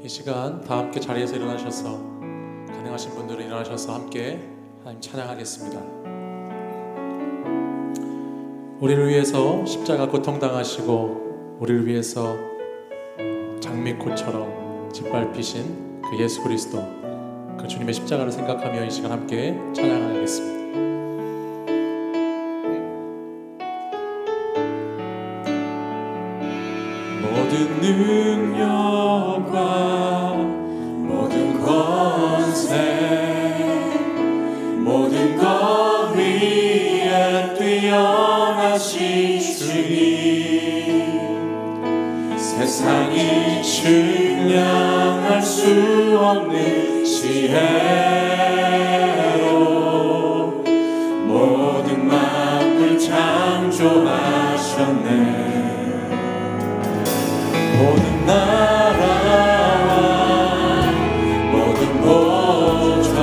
이 시간 다 함께 자리에서 일어나셔서 가능하신 분들은 일어나셔서 함께 하나님 찬양하겠습니다. 우리를 위해서 십자가 고통당하시고 우리를 위해서 장미꽃처럼 짓밟히신 그 예수 그리스도, 그 주님의 십자가를 생각하며 이 시간 함께 찬양하겠습니다. 모든 능력과 모든 권세, 모든 것 위에 뛰어나신 주님, 세상이 측량할 수 없는 지혜로 모든 만물 창조하셨네. 모든 나라와 모든 보좌,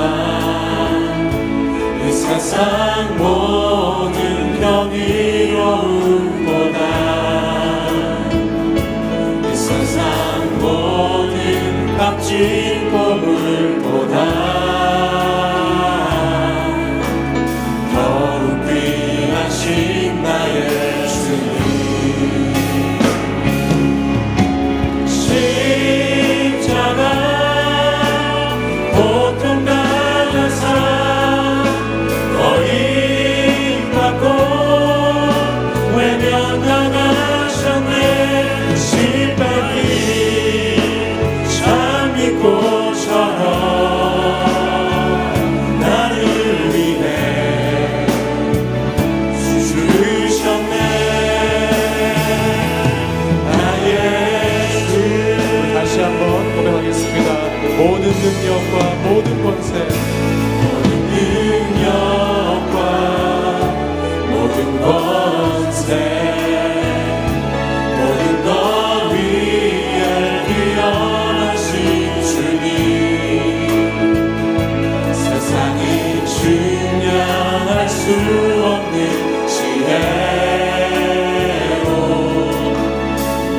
이 세상 모든 경이로움보다, 이 세상 모든 값진 보물보다 더욱 귀하신 나의 주님, 모든 능력과 모든 권세, 모든 능력과 모든 권세, 모든 것 위에 뛰어나신 주님, 세상이 측량할 수 없는 지혜로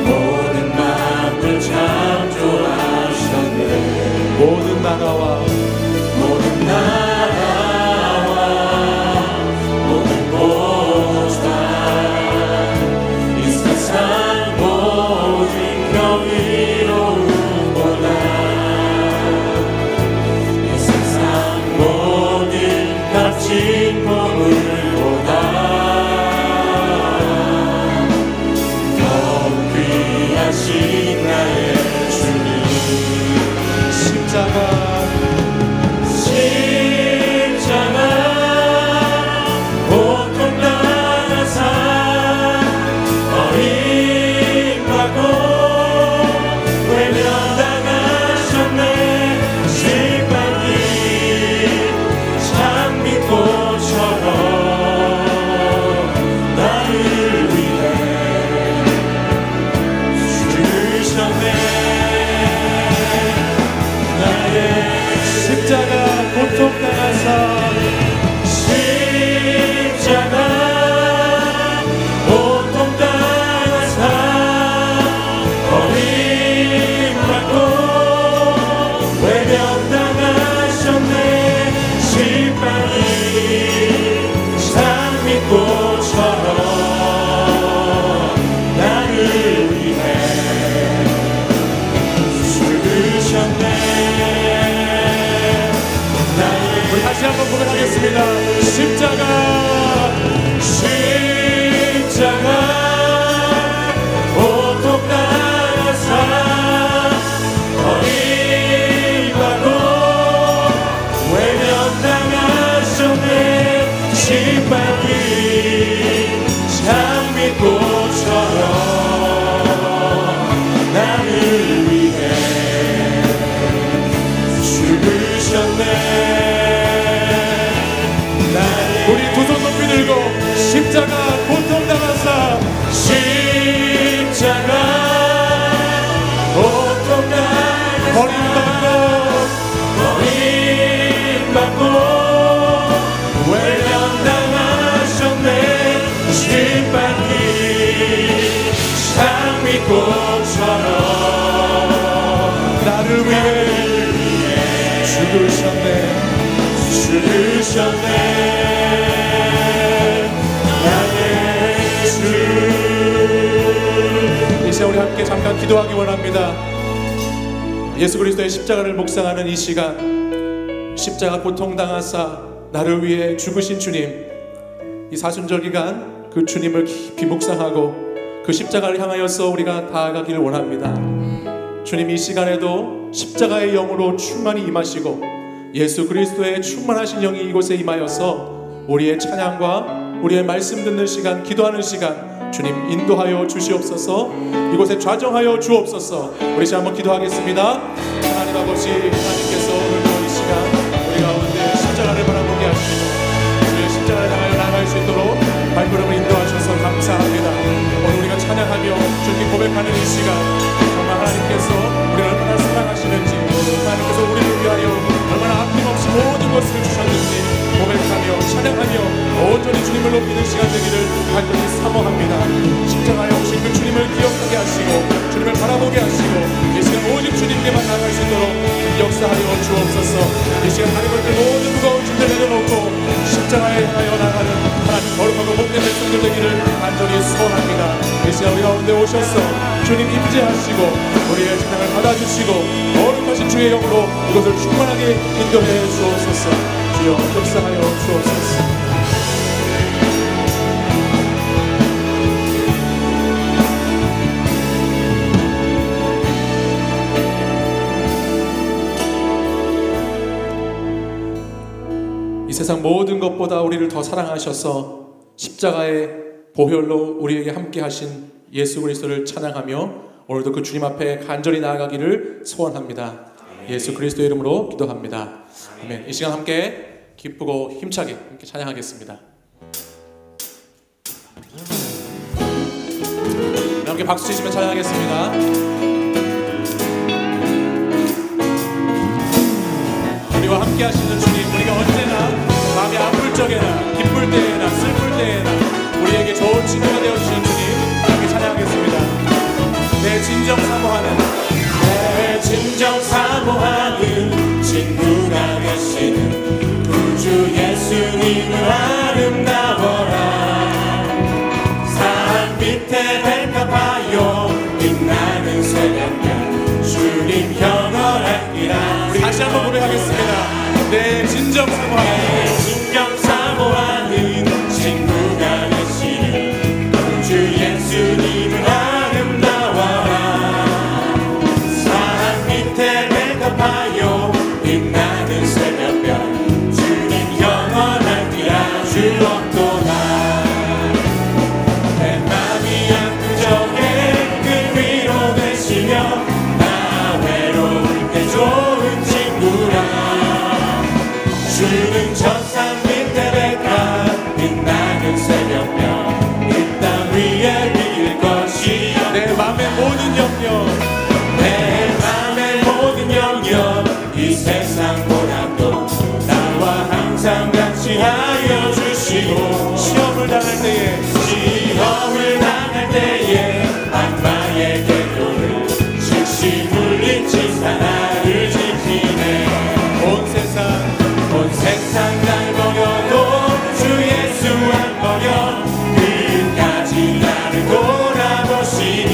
모든 만물 창조하셨네. 모든 나라와 모든 보좌, 이 세상 모든 경이로움보다, 이 세상 모든 값진 보물보다 더욱 귀하신 나의 주님, 십자가 고통당하사 버림받고 외면당하셨네. 짓밟힌 장미꽃처럼 나를 위해 죽으셨네. 십자가 고통당하사, 십자가 고통당하사 버림받고 외면당하셨네. 짓밟힌 장미꽃처럼 나를 위해 죽으셨네. 다시 한번 고백하겠습니다. 십자가 고통당하사 버림받고 외면당하셨네. 짓밟힌 장미꽃처럼 나를 위해 죽으셨네. 우리 두 손 높이 들고 십자가 고통당하사, 십자가 고통당하사 버림받고 외면당하셨네. 짓밟힌 장미꽃처럼 나를 주셨네 나의 주. 이 시간 우리 함께 잠깐 기도하기 원합니다. 예수 그리스도의 십자가를 묵상하는 이 시간, 십자가 고통당하사 나를 위해 죽으신 주님, 이 사순절 기간 그 주님을 깊이 묵상하고 그 십자가를 향하여서 우리가 다가가기를 원합니다. 주님, 이 시간에도 십자가의 영으로 충만히 임하시고 예수 그리스도의 충만하신 영이 이곳에 임하여서 우리의 찬양과 우리의 말씀 듣는 시간, 기도하는 시간 주님 인도하여 주시옵소서. 이곳에 좌정하여 주옵소서. 우리 시간 한번 기도하겠습니다. 하나님 아버지, 하나님께서 오늘도 이 시간 우리 가운데 십자가를 바라보게 하시고 주의 십자가를 향하여 나아갈 수 있도록 발걸음을 인도하셔서 감사합니다. 오늘 우리가 찬양하며 주님 고백하는 이 시간, 정말 하나님께서 우리를 얼마나 사랑하시는지, 하나님께서 우리를 위하여 얼마나 아낌없이 모든 것을 주셨는지 고백하며 찬양하며 온전히 주님을 높이는 시간 되기를 간절히 사모합니다. 십자가에 오신 그 주님을 기억하게 하시고 주님을 바라보게 하시고 이 시간 오직 주님께만 나아갈 수 있도록 역사하여 주옵소서. 이 시간 다른 것들 모든 무거운 짐을 내려놓고 십자가에 향하여 나가는 하나님 거룩하고 복된 백성들 되기를 간절히 소원합니다. 이 시간 우리 가운데 오셔서 주님 임재하시고 우리의 찬양을 받아주시고 거룩하신 주의 영으로 이것을 충만하게 인도해 주옵소서. 주여 역사하여 주옵소서. 이 세상 모든 것보다 우리를 더 사랑하셔서 십자가의 보혈로 우리에게 함께 하신 예수 그리스도를 찬양하며 오늘도 그 주님 앞에 간절히 나아가기를 소원합니다. 예수 그리스도의 이름으로 기도합니다. 아멘. 이 시간 함께 기쁘고 힘차게 함께 찬양하겠습니다. 함께 박수 치시면 찬양하겠습니다. 우리와 함께 하시는 주님, 우리가 언제나 마음이 아플 적에나 기쁠 때에나 슬플 때에나 우리에게 좋은 친구가 되어주시는 주님, 함께 찬양하겠습니다. 내 진정 사모하는 친구가 되시는 구주 예수님은 아름다워라. 산 밑에 백합하여 빛나는 새벽별 주님 경험하리라. 우리 다시 한번 고백하겠습니다. 내 진정 사모하는 친구가 되시는 구주 예수님은 아름다워라. 산 밑에 백합하여 빛나는 새벽별 주님 영원하리라. 주옵도다. 내 맘이 아픈 적에 그 위로 되시며 나 외로울 때 좋은 친구라. 주는 천산 밑에 백합 빛나는 새벽별 이 땅 위에 빌 것이요. 내 맘의 모든 영역, 내 맘의 모든 영역 이 세상보다도 나와 항상 같이 하여 주시고 시험을 당할 때에 악마의 궤도를 즉시 물리치사 나를 지키네. 온 세상 날 버려도 주 예수 안 버려 끝까지 나를 돌아보시니.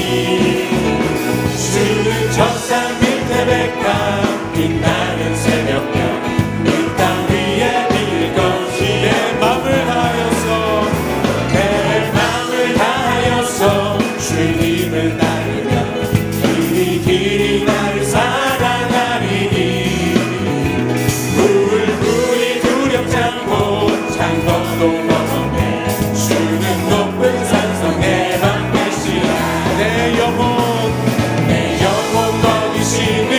주는 천산 밑에 백합 빛나는 새벽별 이 땅 위에 빌 것이. 내 맘을 다하여서 주님을 따르면 길이 나를 사랑하리니. 물이 두렵지 않고 창밖도 넘어내 주는 높은 산성 내 방패시라. 내 영혼 먹이시는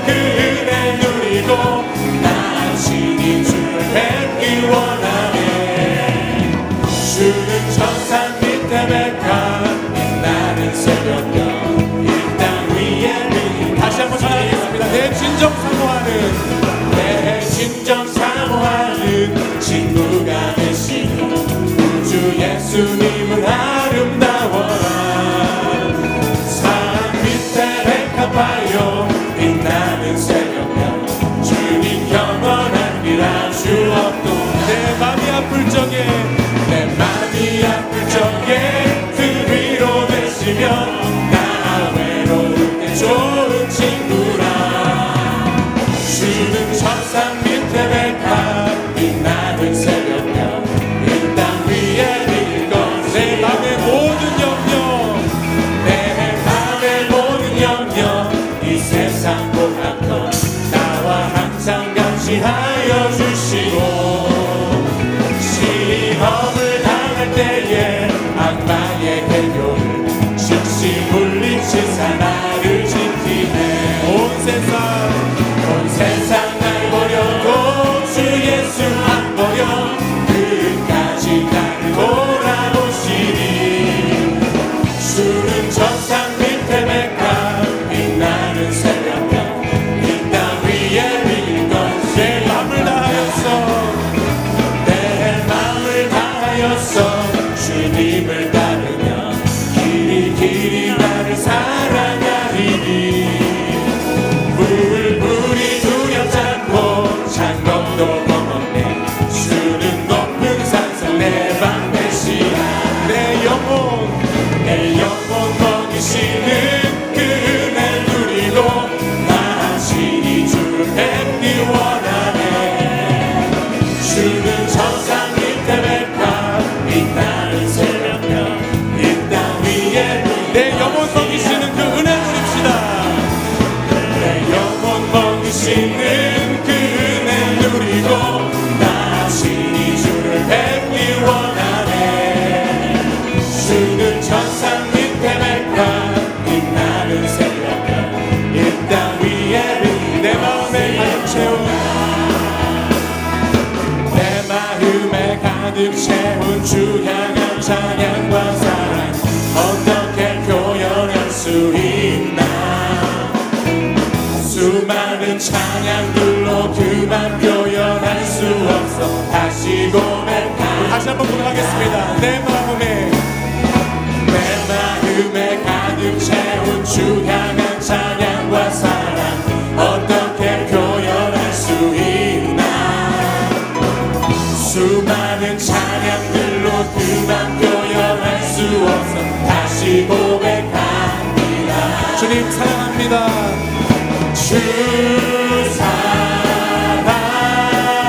그 은혜 누리고 나 친히 주를 뵙기 원하네. 주는 천산 밑에 백합 빛나는 새벽별 이 땅 위에 빌. 다시 한번 찬양하겠습니다. 내 진정 사모하는 친구가 되시는 구주 예수님은 아름다워라. 산 밑에 백합하여 빛나는 새벽별 주님 친구라. 주는 천상 밑에 백합 빛나는 새벽별 이 땅 위에 빛것 내 맘의 모든 염려 내 맘의 모든 염려 이 세상 고난도 나와 항상 같이 하여 주시고 시험을 당할 때에 악마의 해교를 즉시 물리치사 나를 지키네. 온 세상 날 버려도 주 예수 안 버려 끝까지 나를 돌아보시니 주는 천상 밑에 백합 빛나는 새벽별 이 땅 위에 빛것 내 맘을 다하였어 주님을 따르며 길이 나를 살아가리니 물이 두렵지 않고 창검도 검었네. 주는 높은 산성 내 방 대시라. 내 영혼 먹이시는 그 은혜를 누리고 나시니 주를 뵙기 원하네. 주는 천상 밑에 백합 빛나는 새벽별 이 땅 위에 내 영혼 먹이시는 그 은혜 누립시다. 내 영혼 먹이시는 그 은혜 누리고 나시니 주를 뵙기 원하네. 주는 천상 밑에 백합 빛나는 새벽별 이 땅 위에 내 마음에 가득 채운 내 마음에 가득 채운 주 향한 찬양과 사랑 어떻게 표현할 수 있나. 수많은 찬양들로 그만 표현할 수 없어 다시 한번 고백하겠습니다. 내 마음에 가득 채운 주 향한 찬양과 사랑 어떻게 표현할 수 있나. 수많은 찬양들로 그만 표현할 수 없어 다시 고백합니다. 주님 사랑합니다. 주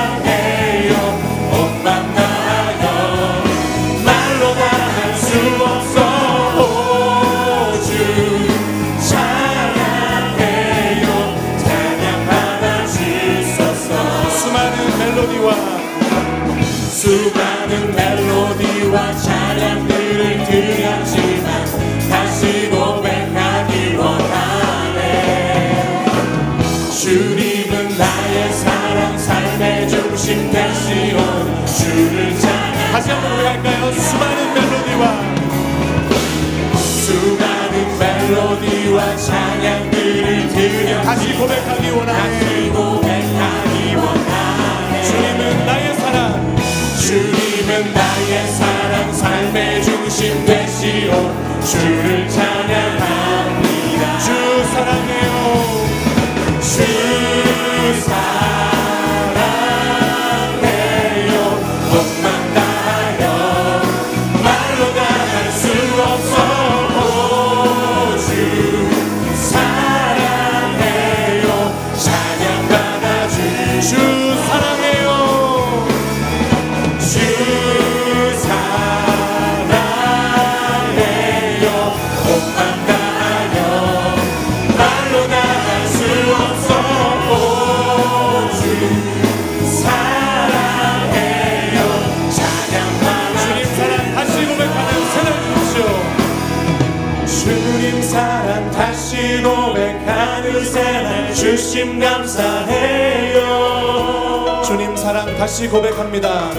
사랑해요. 온맘 다하여 말로 다 할 수 없어. 오 주 찬양해요. 찬양 받아 주소서. 수많은 멜로디와 찬양들을 드렸지만 다시 고백하기 원하네. 주님은 나의 사랑 삶의 중심 되시오. 주를 찬양. 다시 한번 고백할까요? 수많은 멜로디와 찬양들을 드렸지만 다시 고백하기 원하네. 주님은 나의 사랑 삶의 중심 되시오. 주를 찬양합니다. 주 사랑해요. 주 사랑해요. 목만 다하여 말로 다 할 수 없어. 오 주 사랑해요. 찬양 받아 주 사랑해요. 주 사랑해요. 목만 다하여 말로 다 할 수 없어. 오 주 사랑해요. 찬양 받아 주님 사랑 다시 고백하는 새날 주십시오. 주님 사랑 다시 고백하는 새날 주심 감사해요. 주님 사랑 다시 고백합니다.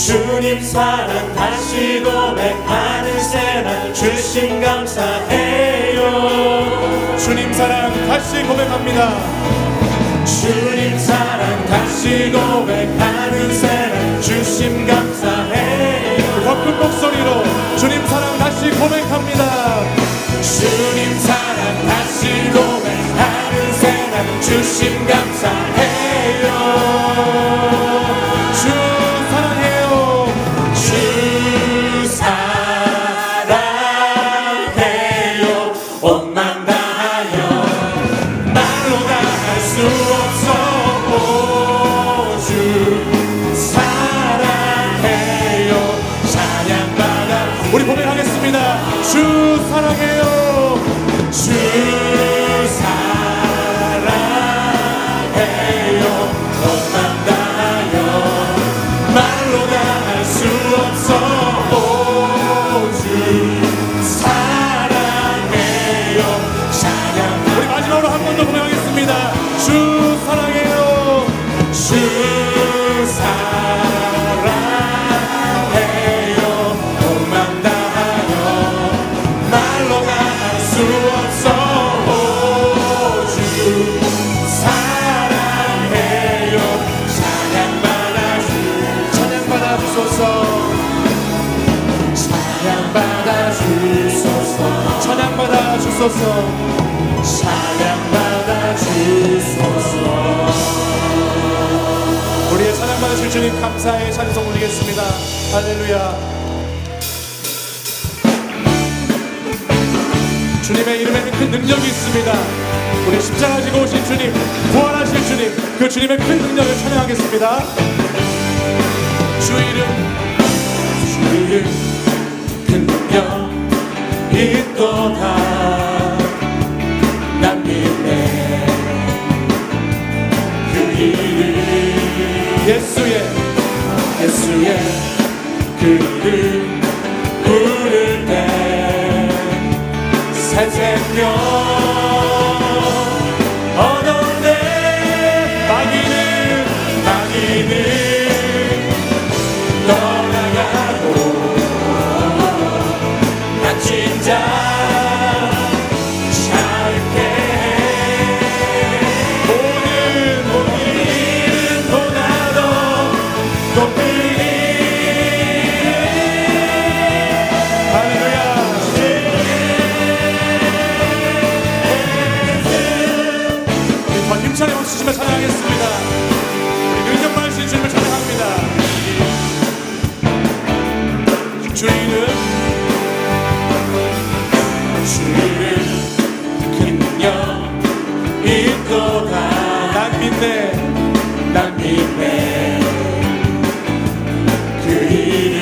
주님 사랑 다시 고백하는 새날 주심 감사해요. 주님 사랑 다시 고백합니다. 주님 사랑 다시 고백하는 새날 주심 감사해요. 더 큰 목소리로 주님 사랑 다시 고백합니다. 주님 사랑 다시 고백하는 새날 주심 감사해요. 온맘 다하여 주 사랑해요. 몸만 다하여 말로 다 할 수 없어. 오, 주 사랑해요. 찬양받아 주소서. 찬양받아 주소서. 찬양받아 주소서. 찬양받아 주소서. 우리의 찬양받으실 주님 감사의 찬송 올리겠습니다. 할렐루야. 주님의 이름에는 큰 능력이 있습니다. 우리 십자가 지고 오신 주님, 부활하실 주님, 그 주님의 큰 능력을 찬양하겠습니다. 주 이름 큰 능력 있도다. 난 믿네. 그 이름 예수의 그 이름 부를 때 새 생명 얻었네. 마귀는 떠나가고 갇힌 자 자유케 모든 이름보다도 높은 이름. 할렐루야. 더 힘차게 웃으시며 찬양하겠습니다. 우리 능력 많으신 주님을 찬양합니다. 주 이름 큰 능력 있도다. 난 믿네. 그 이름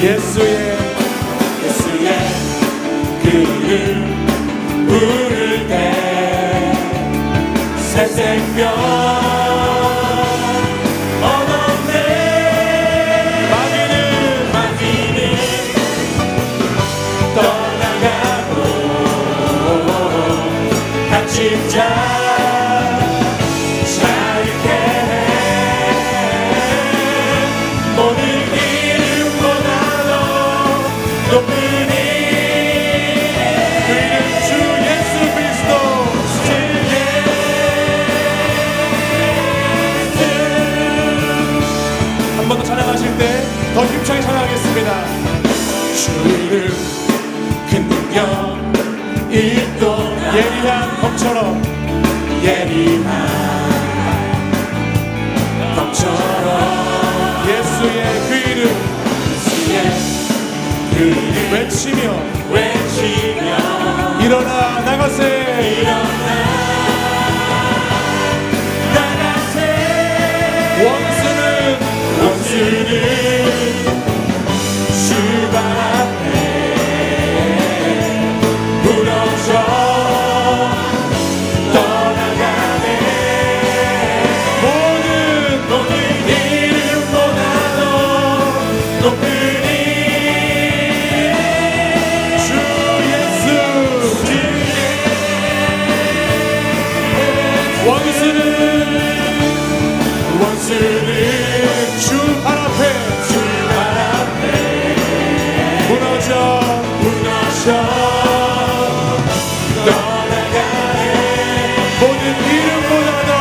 예수의 그 이름 부를 때 새 생명 얻었네. 마귀는 떠나가고 갇힌 자 자유케 해. 모든 이름보다도 높은 이름. 그 이름 주 예수 그리스도. 한 번 더 찬양하실 때 더 힘차게 찬양하겠습니다. 주 이름 큰 능력 있도다. 예리한 검처럼 예수의 그 이름 외치며 일어나 나가세. 원수는 주발 앞에 무너져 떠나가네. 모든 이름보다도 높은 이름 주 예수. 원수는 주 발 앞에 무너져 떠나가네. 모든 이름보다도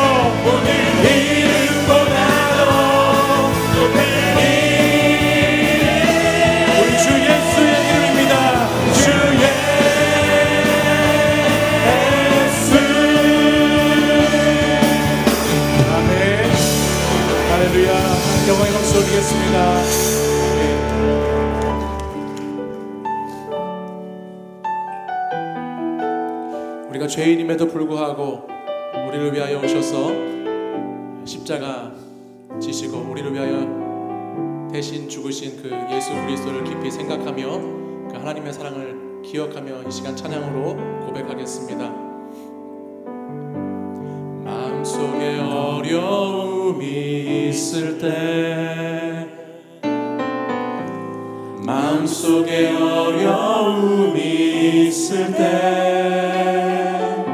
높은 이름 우리 주 예수의 이름입니다. 주 예수. 아멘. 할렐루야. 영광의 박수 올리겠습니다. 우리가 죄인임에도 불구하고 우리를 위하여 오셔서 십자가 지시고 우리를 위하여 대신 죽으신 그 예수 그리스도를 깊이 생각하며 그 하나님의 사랑을 기억하며 이 시간 찬양으로 고백하겠습니다. 마음속에 어려움이 있을 때, 마음속에 어려움이 있을 때,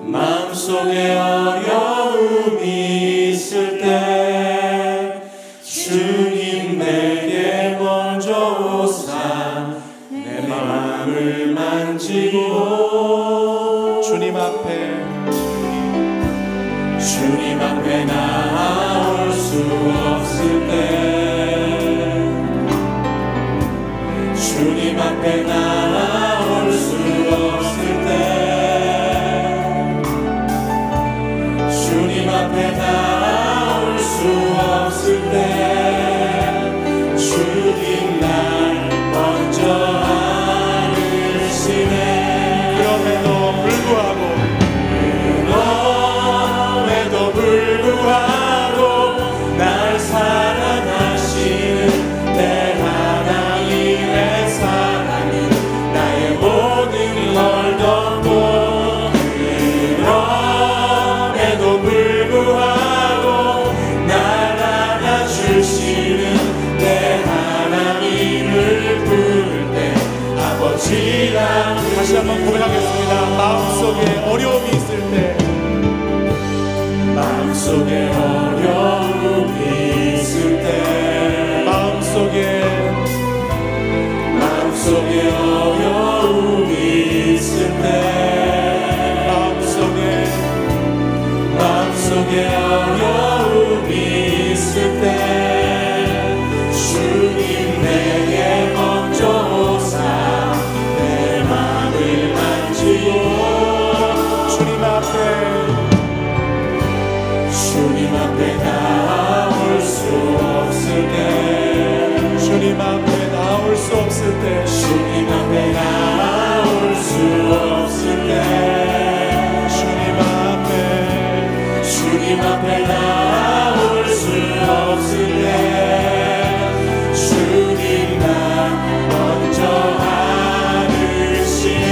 마음속에 어려움이 만지고 주님 앞에 나올 수 없을 때 주님 앞에 나올 수 없을 때 주님 앞에 나올 수 없을 때 주님 날 먼저 안으시네. 그럼에도 불구하고 날 사랑하시는 내 하나님의 사랑은 나의 모든 걸 덮고 그럼에도 불구하고 날 안아주시는 내 하나님을 부를 때 아버지라. 다시 한번 고백하겠습니다. 마음속에 어려움이 있을 때 마음속에 어려움이 있을 때 마음속에 어려움이 있을 때 마음속에 어려움이 있을 때 주님 내게 먼저 오사 내 마음을 만지고 주님 앞에 나올 수 없을 때 주님 앞에 나올 수 없을 때 주님 앞에 나올 수 없을 때 주님 앞에 나올 수 없을 때 주님 날 먼저 안으시네.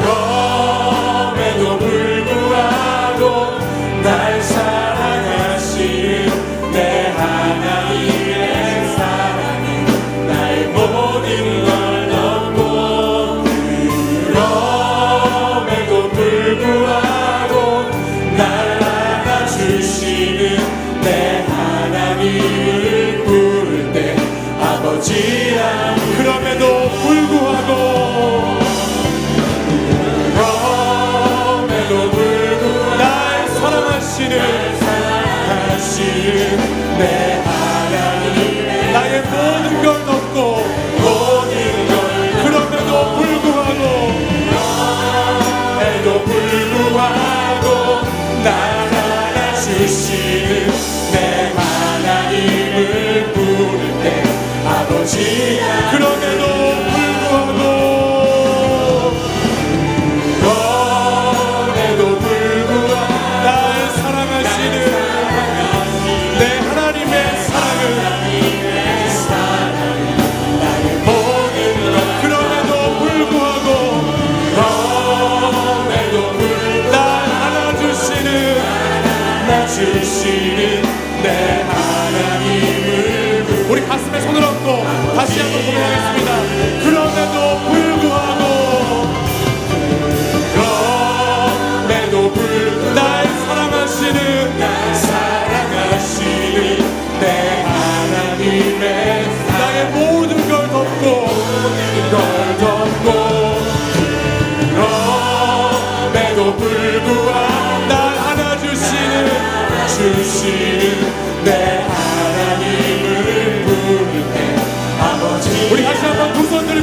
그럼에도 불구하고 날 사랑하시는 내 하나님의 사랑은 나의 모든 걸 덮고 그럼에도 불구하고 날 안아주시는 내 하나님을 부를 때 아버지라. 그럼에도 불구하고 날 사랑하시는 내 하나님의 나의 모든 걸 덮고 그럼에도 불구하고 날 안아주시는 내 하나님을 부를 때 아버지야. 그럼에도 불구하고 날 사랑하시는 내 하나님의 사랑은 그럼에도 불구하고 날 안아주시는 내 하나님을 우리 가슴에 손을 얹고 다시 한번 고백하겠습니다. 그럼에도 불구하고 날 사랑하시는 내 하나님의 나의 모든 걸 덮고 그럼에도 불구하고 날 안아주시는 내 하나님을 부를 때 아버지. 우리 다시 한번 두 손 들고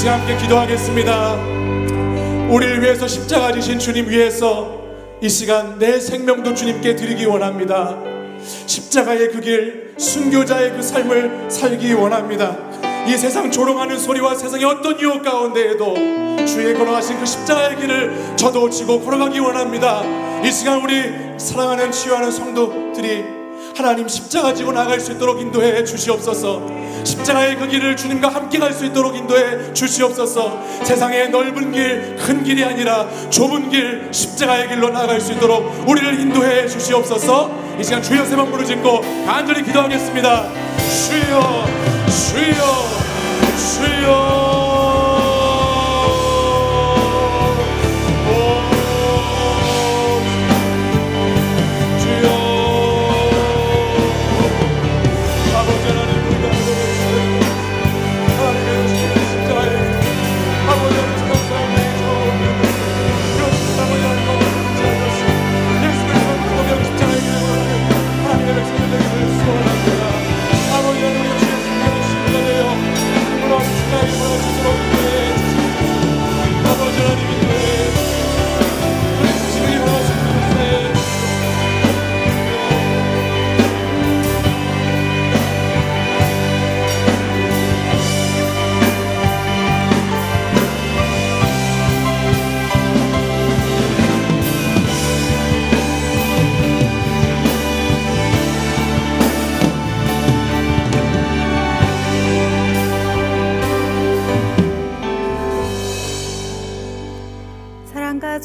시간 함께 기도하겠습니다. 우리를 위해서 십자가 지신 주님 위해서 이 시간 내 생명도 주님께 드리기 원합니다. 십자가의 그 길, 순교자의 그 삶을 살기 원합니다. 이 세상 조롱하는 소리와 세상의 어떤 유혹 가운데에도 주의 걸어가신 그 십자가의 길을 저도 지고 걸어가기 원합니다. 이 시간 우리 사랑하는 치유하는 성도들이 하나님 십자가 지고 나갈 수 있도록 인도해 주시옵소서. 십자가의 그 길을 주님과 함께 갈 수 있도록 인도해 주시옵소서. 세상의 넓은 길, 큰 길이 아니라 좁은 길, 십자가의 길로 나아갈 수 있도록 우리를 인도해 주시옵소서. 이 시간 주여 세 번 부르짖고 간절히 기도하겠습니다. 주여, 주여, 주여.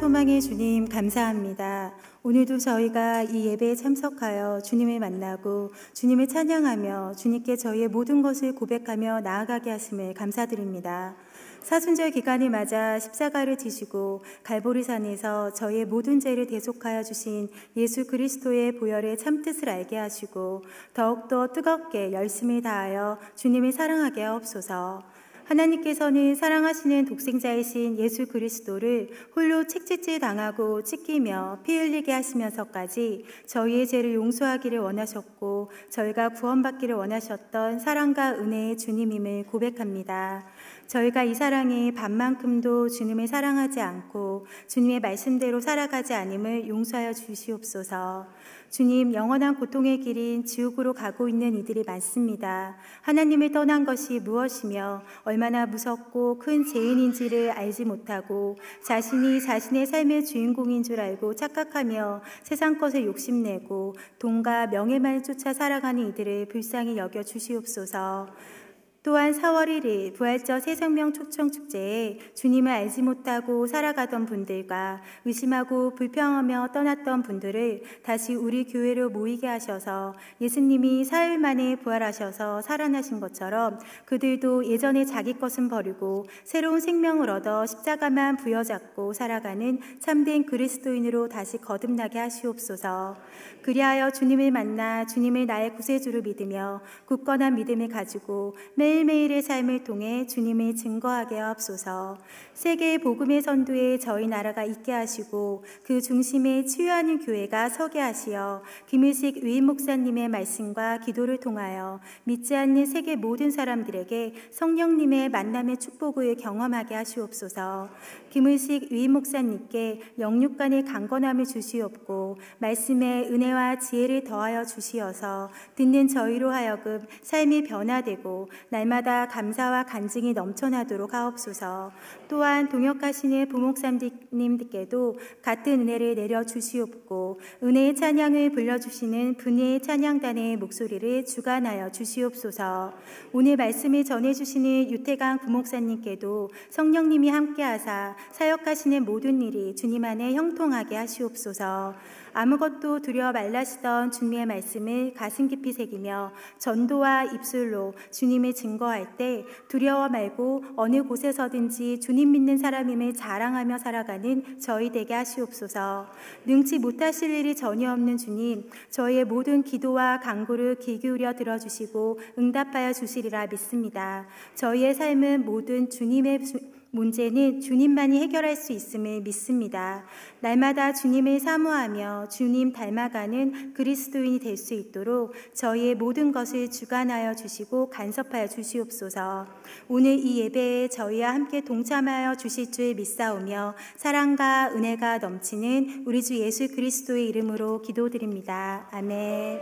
소망의 주님 감사합니다. 오늘도 저희가 이 예배에 참석하여 주님을 만나고 주님을 찬양하며 주님께 저희의 모든 것을 고백하며 나아가게 하심을 감사드립니다. 사순절 기간을 맞아 십자가를 지시고 갈보리산에서 저희의 모든 죄를 대속하여 주신 예수 그리스도의 보혈의 참뜻을 알게 하시고 더욱더 뜨겁게 열심히 다하여 주님을 사랑하게 하옵소서. 하나님께서는 사랑하시는 독생자이신 예수 그리스도를 홀로 책짓질 당하고 찢기며 피 흘리게 하시면서까지 저희의 죄를 용서하기를 원하셨고 저희가 구원받기를 원하셨던 사랑과 은혜의 주님임을 고백합니다. 저희가 이 사랑에 반만큼도 주님을 사랑하지 않고 주님의 말씀대로 살아가지 않음을 용서하여 주시옵소서. 주님, 영원한 고통의 길인 지옥으로 가고 있는 이들이 많습니다. 하나님을 떠난 것이 무엇이며 얼마나 무섭고 큰 죄인인지를 알지 못하고 자신이 자신의 삶의 주인공인 줄 알고 착각하며 세상 것을 욕심내고 돈과 명예만을 쫓아 살아가는 이들을 불쌍히 여겨 주시옵소서. 또한 4월 1일 부활절 새생명 초청축제에 주님을 알지 못하고 살아가던 분들과 의심하고 불평하며 떠났던 분들을 다시 우리 교회로 모이게 하셔서 예수님이 사흘 만에 부활하셔서 살아나신 것처럼 그들도 예전에 자기 것은 버리고 새로운 생명을 얻어 십자가만 부여잡고 살아가는 참된 그리스도인으로 다시 거듭나게 하시옵소서. 그리하여 주님을 만나 주님을 나의 구세주로 믿으며 굳건한 믿음을 가지고 매일매일의 삶을 통해 주님을 증거하게 하옵소서. 세계의 복음의 선두에 저희 나라가 있게 하시고 그 중심에 치유하는 교회가 서게 하시어 김일식 위임 목사님의 말씀과 기도를 통하여 믿지 않는 세계 모든 사람들에게 성령님의 만남의 축복을 경험하게 하시옵소서. 김일식 위임 목사님께 영육간의 강건함을 주시옵고 말씀에 은혜와 지혜를 더하여 주시어서 듣는 저희로 하여금 삶이 변화되고 날마다 감사와 간증이 넘쳐나도록 하옵소서. 또한 동역하시는 부목사님들께도 같은 은혜를 내려 주시옵고 은혜의 찬양을 불러주시는 분예의 찬양단의 목소리를 주관하여 주시옵소서. 오늘 말씀을 전해주시는 유태강 부목사님께도 성령님이 함께하사 사역하시는 모든 일이 주님 안에 형통하게 하시옵소서. 아무것도 두려워 말라시던 주님의 말씀을 가슴 깊이 새기며 전도와 입술로 주님을 증거할 때 두려워 말고 어느 곳에서든지 주님 믿는 사람임을 자랑하며 살아가는 저희 되게 하시옵소서. 능치 못하실 일이 전혀 없는 주님, 저희의 모든 기도와 간구를 귀 기울여 들어주시고 응답하여 주시리라 믿습니다. 저희의 삶은 모든 주님의 문제는 주님만이 해결할 수 있음을 믿습니다. 날마다 주님을 사모하며 주님 닮아가는 그리스도인이 될 수 있도록 저희의 모든 것을 주관하여 주시고 간섭하여 주시옵소서. 오늘 이 예배에 저희와 함께 동참하여 주실 줄 믿사오며 사랑과 은혜가 넘치는 우리 주 예수 그리스도의 이름으로 기도드립니다. 아멘.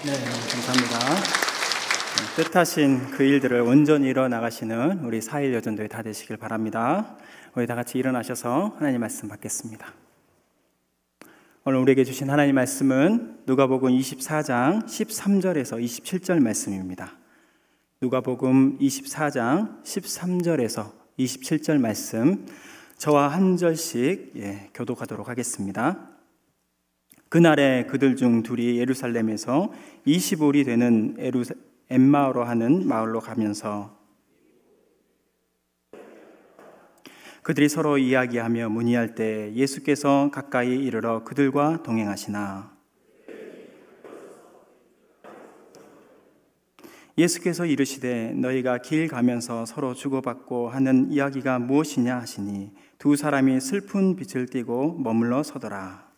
감사합니다. 뜻하신 그 일들을 온전히 이뤄나가시는 우리 4일 여전도회 다 되시길 바랍니다. 우리 다 같이 일어나셔서 하나님 말씀 받겠습니다. 오늘 우리에게 주신 하나님 말씀은 누가복음 24장 13절에서 27절 말씀입니다. 누가복음 24장 13절에서 27절 말씀, 저와 한 절씩 교독하도록 하겠습니다. 그날에 그들 중 둘이 예루살렘에서 25리 되는 엠마오로 하는 마을로 가면서 그들이 서로 이야기하며 문의할 때 예수께서 가까이 이르러 그들과 동행하시나 예수께서 이르시되 너희가 길 가면서 서로 주고받고 하는 이야기가 무엇이냐 하시니 두 사람이 슬픈 빛을 띠고 머물러 서더라.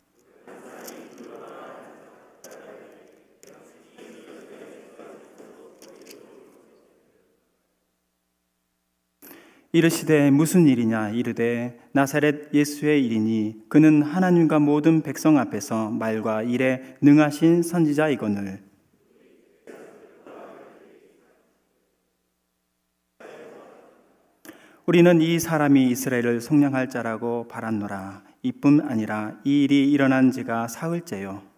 이르시되 무슨 일이냐 이르되 나사렛 예수의 일이니 그는 하나님과 모든 백성 앞에서 말과 일에 능하신 선지자이거늘. 우리는 이 사람이 이스라엘을 속량할 자라고 바랐노라. 이뿐 아니라 이 일이 일어난 지가 사흘째요.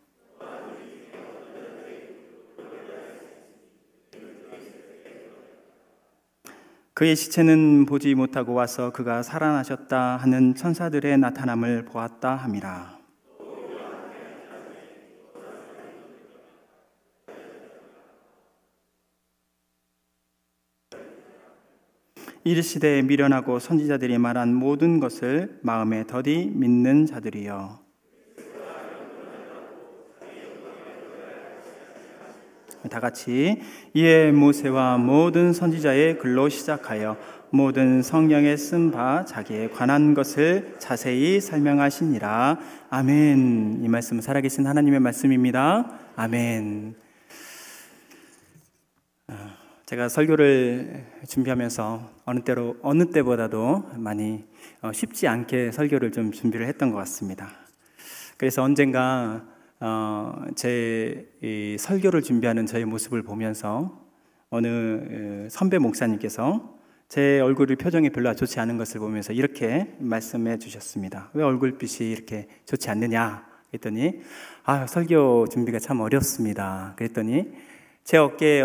그의 시체는 보지 못하고 와서 그가 살아나셨다 하는 천사들의 나타남을 보았다 함이라. 이르시되 미련하고 선지자들이 말한 모든 것을 마음에 더디 믿는 자들이여. 다 같이 이에 모세와 모든 선지자의 글로 시작하여 모든 성경에 쓴 바 자기에 관한 것을 자세히 설명하시니라. 아멘. 이 말씀은 살아계신 하나님의 말씀입니다. 아멘. 제가 설교를 준비하면서 어느 때보다도 많이 쉽지 않게 설교를 좀 준비를 했던 것 같습니다. 그래서 언젠가 제 이 설교를 준비하는 저의 모습을 보면서 어느 선배 목사님께서 제 얼굴의 표정이 별로 좋지 않은 것을 보면서 이렇게 말씀해 주셨습니다. 왜 얼굴빛이 이렇게 좋지 않느냐 했더니 설교 준비가 참 어렵습니다. 그랬더니 제 어깨에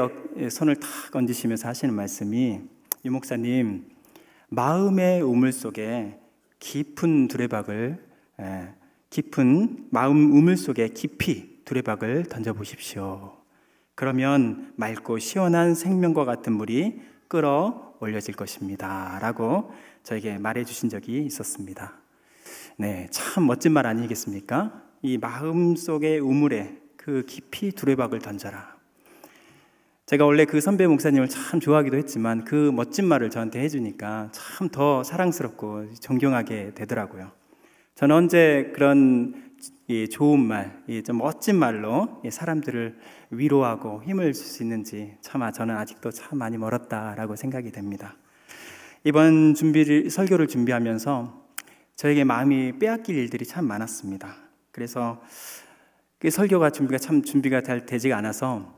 손을 탁 얹으시면서 하시는 말씀이, 유 목사님, 마음의 우물 속에 깊은 두레박을 깊은 마음 우물 속에 깊이 두레박을 던져보십시오. 그러면 맑고 시원한 생명과 같은 물이 끌어올려질 것입니다. 라고 저에게 말해주신 적이 있었습니다. 네, 참 멋진 말 아니겠습니까? 이 마음 속의 우물에 그 깊이 두레박을 던져라. 제가 원래 그 선배 목사님을 참 좋아하기도 했지만 그 멋진 말을 저한테 해주니까 참 더 사랑스럽고 존경하게 되더라고요. 저는 언제 그런 좋은 말, 좀 멋진 말로 사람들을 위로하고 힘을 줄 수 있는지 저는 아직도 참 많이 멀었다라고 생각이 됩니다. 이번 설교를 준비하면서 저에게 마음이 빼앗길 일들이 참 많았습니다. 그래서 그 설교가 준비가 잘 되지가 않아서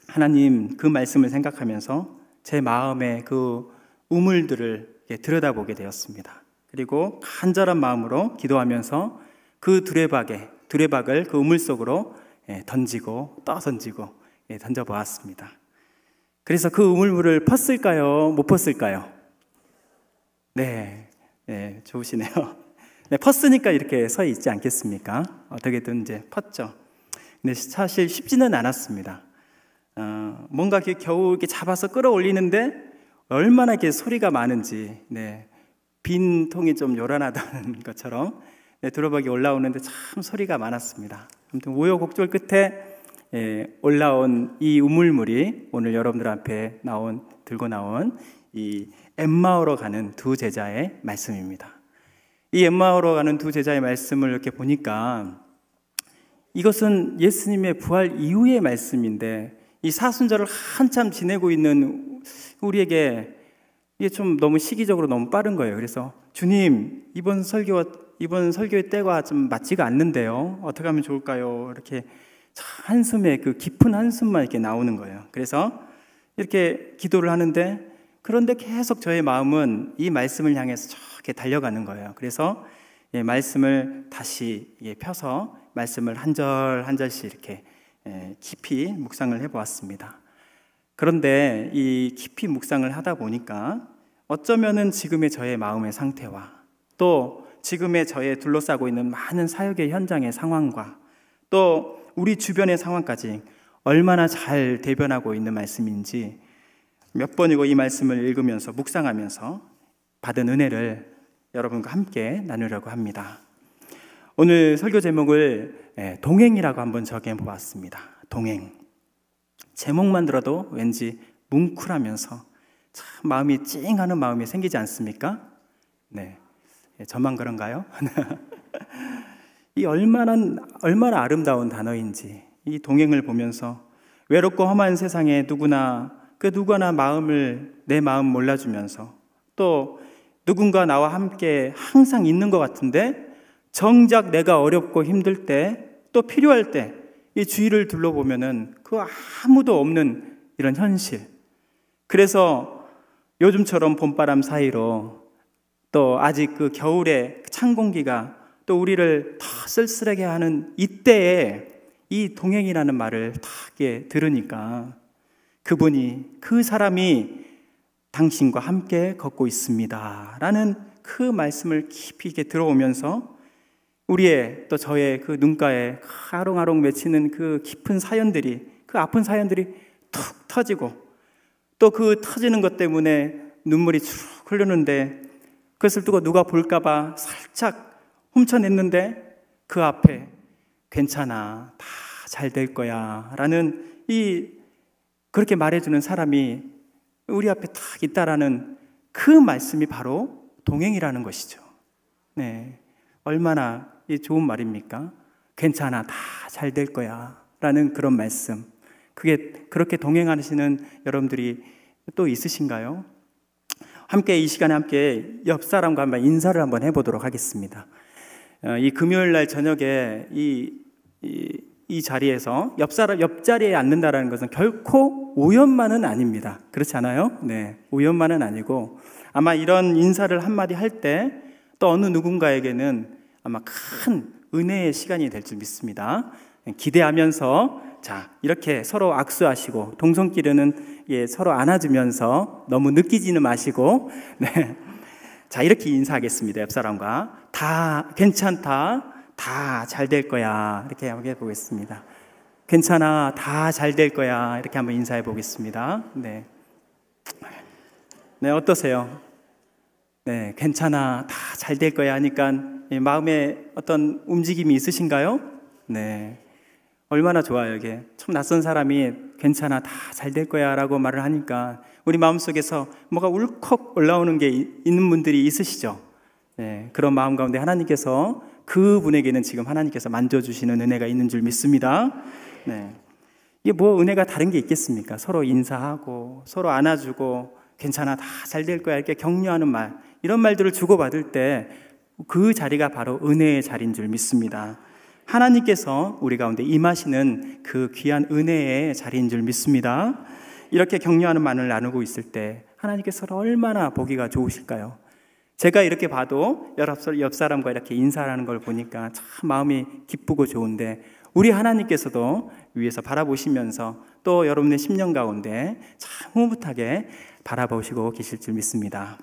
하나님 그 말씀을 생각하면서 제 마음의 그 우물들을 들여다보게 되었습니다. 그리고 간절한 마음으로 기도하면서 그 두레박을 그 우물 속으로 던지고 던져보았습니다. 그래서 그 우물물을 펐을까요? 못 펐을까요? 네, 좋으시네요. 네, 펐으니까 이렇게 서 있지 않겠습니까? 어떻게든 이제 펐죠. 근데 사실 쉽지는 않았습니다. 뭔가 겨우 이렇게 잡아서 끌어올리는데 얼마나 이렇게 소리가 많은지, 빈 통이 좀 요란하다는 것처럼 두레박이 올라오는데 참 소리가 많았습니다. 아무튼 우여곡절 끝에 올라온 이 우물물이 오늘 여러분들 앞에 들고 나온 이 엠마오로 가는 두 제자의 말씀입니다. 이 엠마오로 가는 두 제자의 말씀을 이렇게 보니까 이것은 예수님의 부활 이후의 말씀인데 이 사순절을 한참 지내고 있는 우리에게 이게 좀 너무 시기적으로 너무 빠른 거예요. 그래서 주님, 이번 설교의 때가 좀 맞지가 않는데요. 어떻게 하면 좋을까요? 이렇게 한숨에 그 깊은 한숨만 이렇게 나오는 거예요. 그래서 이렇게 기도를 하는데 그런데 계속 저의 마음은 이 말씀을 향해서 저렇게 달려가는 거예요. 그래서 말씀을 다시 펴서 말씀을 한 절 한 절씩 이렇게 깊이 묵상을 해보았습니다. 그런데 이 깊이 묵상을 하다 보니까 어쩌면은 지금의 저의 마음의 상태와 또 지금의 저의 둘러싸고 있는 많은 사역의 현장의 상황과 또 우리 주변의 상황까지 얼마나 잘 대변하고 있는 말씀인지 몇 번이고 이 말씀을 읽으면서 묵상하면서 받은 은혜를 여러분과 함께 나누려고 합니다. 오늘 설교 제목을 동행이라고 한번 정해보았습니다. 동행. 제목만 들어도 왠지 뭉클하면서 참 마음이 찡하는 마음이 생기지 않습니까? 네, 저만 그런가요? 이 얼마나 아름다운 단어인지 이 동행을 보면서 외롭고 험한 세상에 누구나 내 마음 몰라주면서 또 누군가 나와 함께 항상 있는 것 같은데 정작 내가 어렵고 힘들 때 또 필요할 때 이 주위를 둘러보면은 그 아무도 없는 이런 현실. 그래서 요즘처럼 봄바람 사이로 또 아직 그 겨울의 찬 공기가 또 우리를 더 쓸쓸하게 하는 이때에 이 동행이라는 말을 딱 들으니까 그 사람이 당신과 함께 걷고 있습니다 라는 그 말씀을 깊이 들어오면서 또 저의 그 눈가에 아롱아롱 맺히는 그 깊은 사연들이, 그 아픈 사연들이 툭 터지고 또 그 터지는 것 때문에 눈물이 쭉 흐르는데 그것을 두고 누가 볼까봐 살짝 훔쳐냈는데 그 앞에 괜찮아, 다 잘 될 거야 라는 그렇게 말해주는 사람이 우리 앞에 딱 있다라는 그 말씀이 바로 동행이라는 것이죠. 네, 얼마나 좋은 말입니까? 괜찮아, 다 잘 될 거야 라는 그런 말씀. 그렇게 동행하시는 여러분들이 또 있으신가요? 이 시간에 함께 옆 사람과 한번 인사를 한번 해보도록 하겠습니다. 이 금요일 날 저녁에 이 자리에서 옆자리에 앉는다라는 것은 결코 우연만은 아닙니다. 그렇지 않아요? 네, 우연만은 아니고 아마 이런 인사를 한마디 할 때 또 어느 누군가에게는 아마 큰 은혜의 시간이 될 줄 믿습니다. 기대하면서 이렇게 서로 악수하시고 동성끼리는 서로 안아주면서 너무 느끼지는 마시고 네. 이렇게 인사하겠습니다. 옆 사람과 다 괜찮다, 다 잘 될 거야 이렇게 한번 해보겠습니다. 괜찮아, 다 잘 될 거야 이렇게 한번 인사해 보겠습니다. 네, 어떠세요? 네, 괜찮아, 다 잘 될 거야 하니까 마음에 어떤 움직임이 있으신가요? 네, 얼마나 좋아요. 이게 참 낯선 사람이 괜찮아, 다 잘 될 거야 라고 말을 하니까 우리 마음속에서 뭐가 울컥 올라오는 게 있는 분들이 있으시죠? 네, 그런 마음 가운데 하나님께서 그분에게는 지금 하나님께서 만져주시는 은혜가 있는 줄 믿습니다. 네, 이게 은혜가 다른 게 있겠습니까? 서로 인사하고 서로 안아주고 괜찮아, 다 잘 될 거야 이렇게 격려하는 말, 이런 말들을 주고받을 때 그 자리가 바로 은혜의 자리인 줄 믿습니다. 하나님께서 우리 가운데 임하시는 그 귀한 은혜의 자리인 줄 믿습니다. 이렇게 격려하는 말을 나누고 있을 때 하나님께서 얼마나 보기가 좋으실까요? 제가 이렇게 봐도 옆 사람과 이렇게 인사하는 걸 보니까 참 마음이 기쁘고 좋은데 우리 하나님께서도 위에서 바라보시면서 또 여러분의 심령 가운데 참 흐뭇하게 바라보시고 계실 줄 믿습니다.